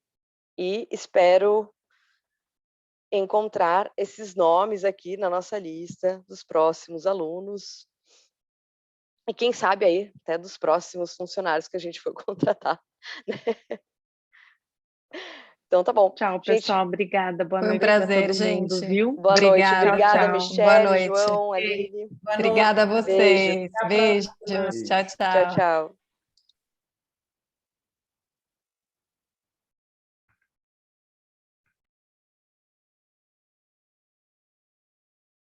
e espero encontrar esses nomes aqui na nossa lista dos próximos alunos. E quem sabe aí, até dos próximos funcionários que a gente for contratar. Né? Então, tá bom. Tchau, gente, pessoal. Obrigada. Boa Foi um noite para prazer, todo mundo, gente. viu? Boa noite. Obrigada, Tchau. Michelle, Boa noite. João, Aline. Boa Obrigada a noite. vocês. Até a Beijos. próxima. Tchau, Tchau, tchau. tchau.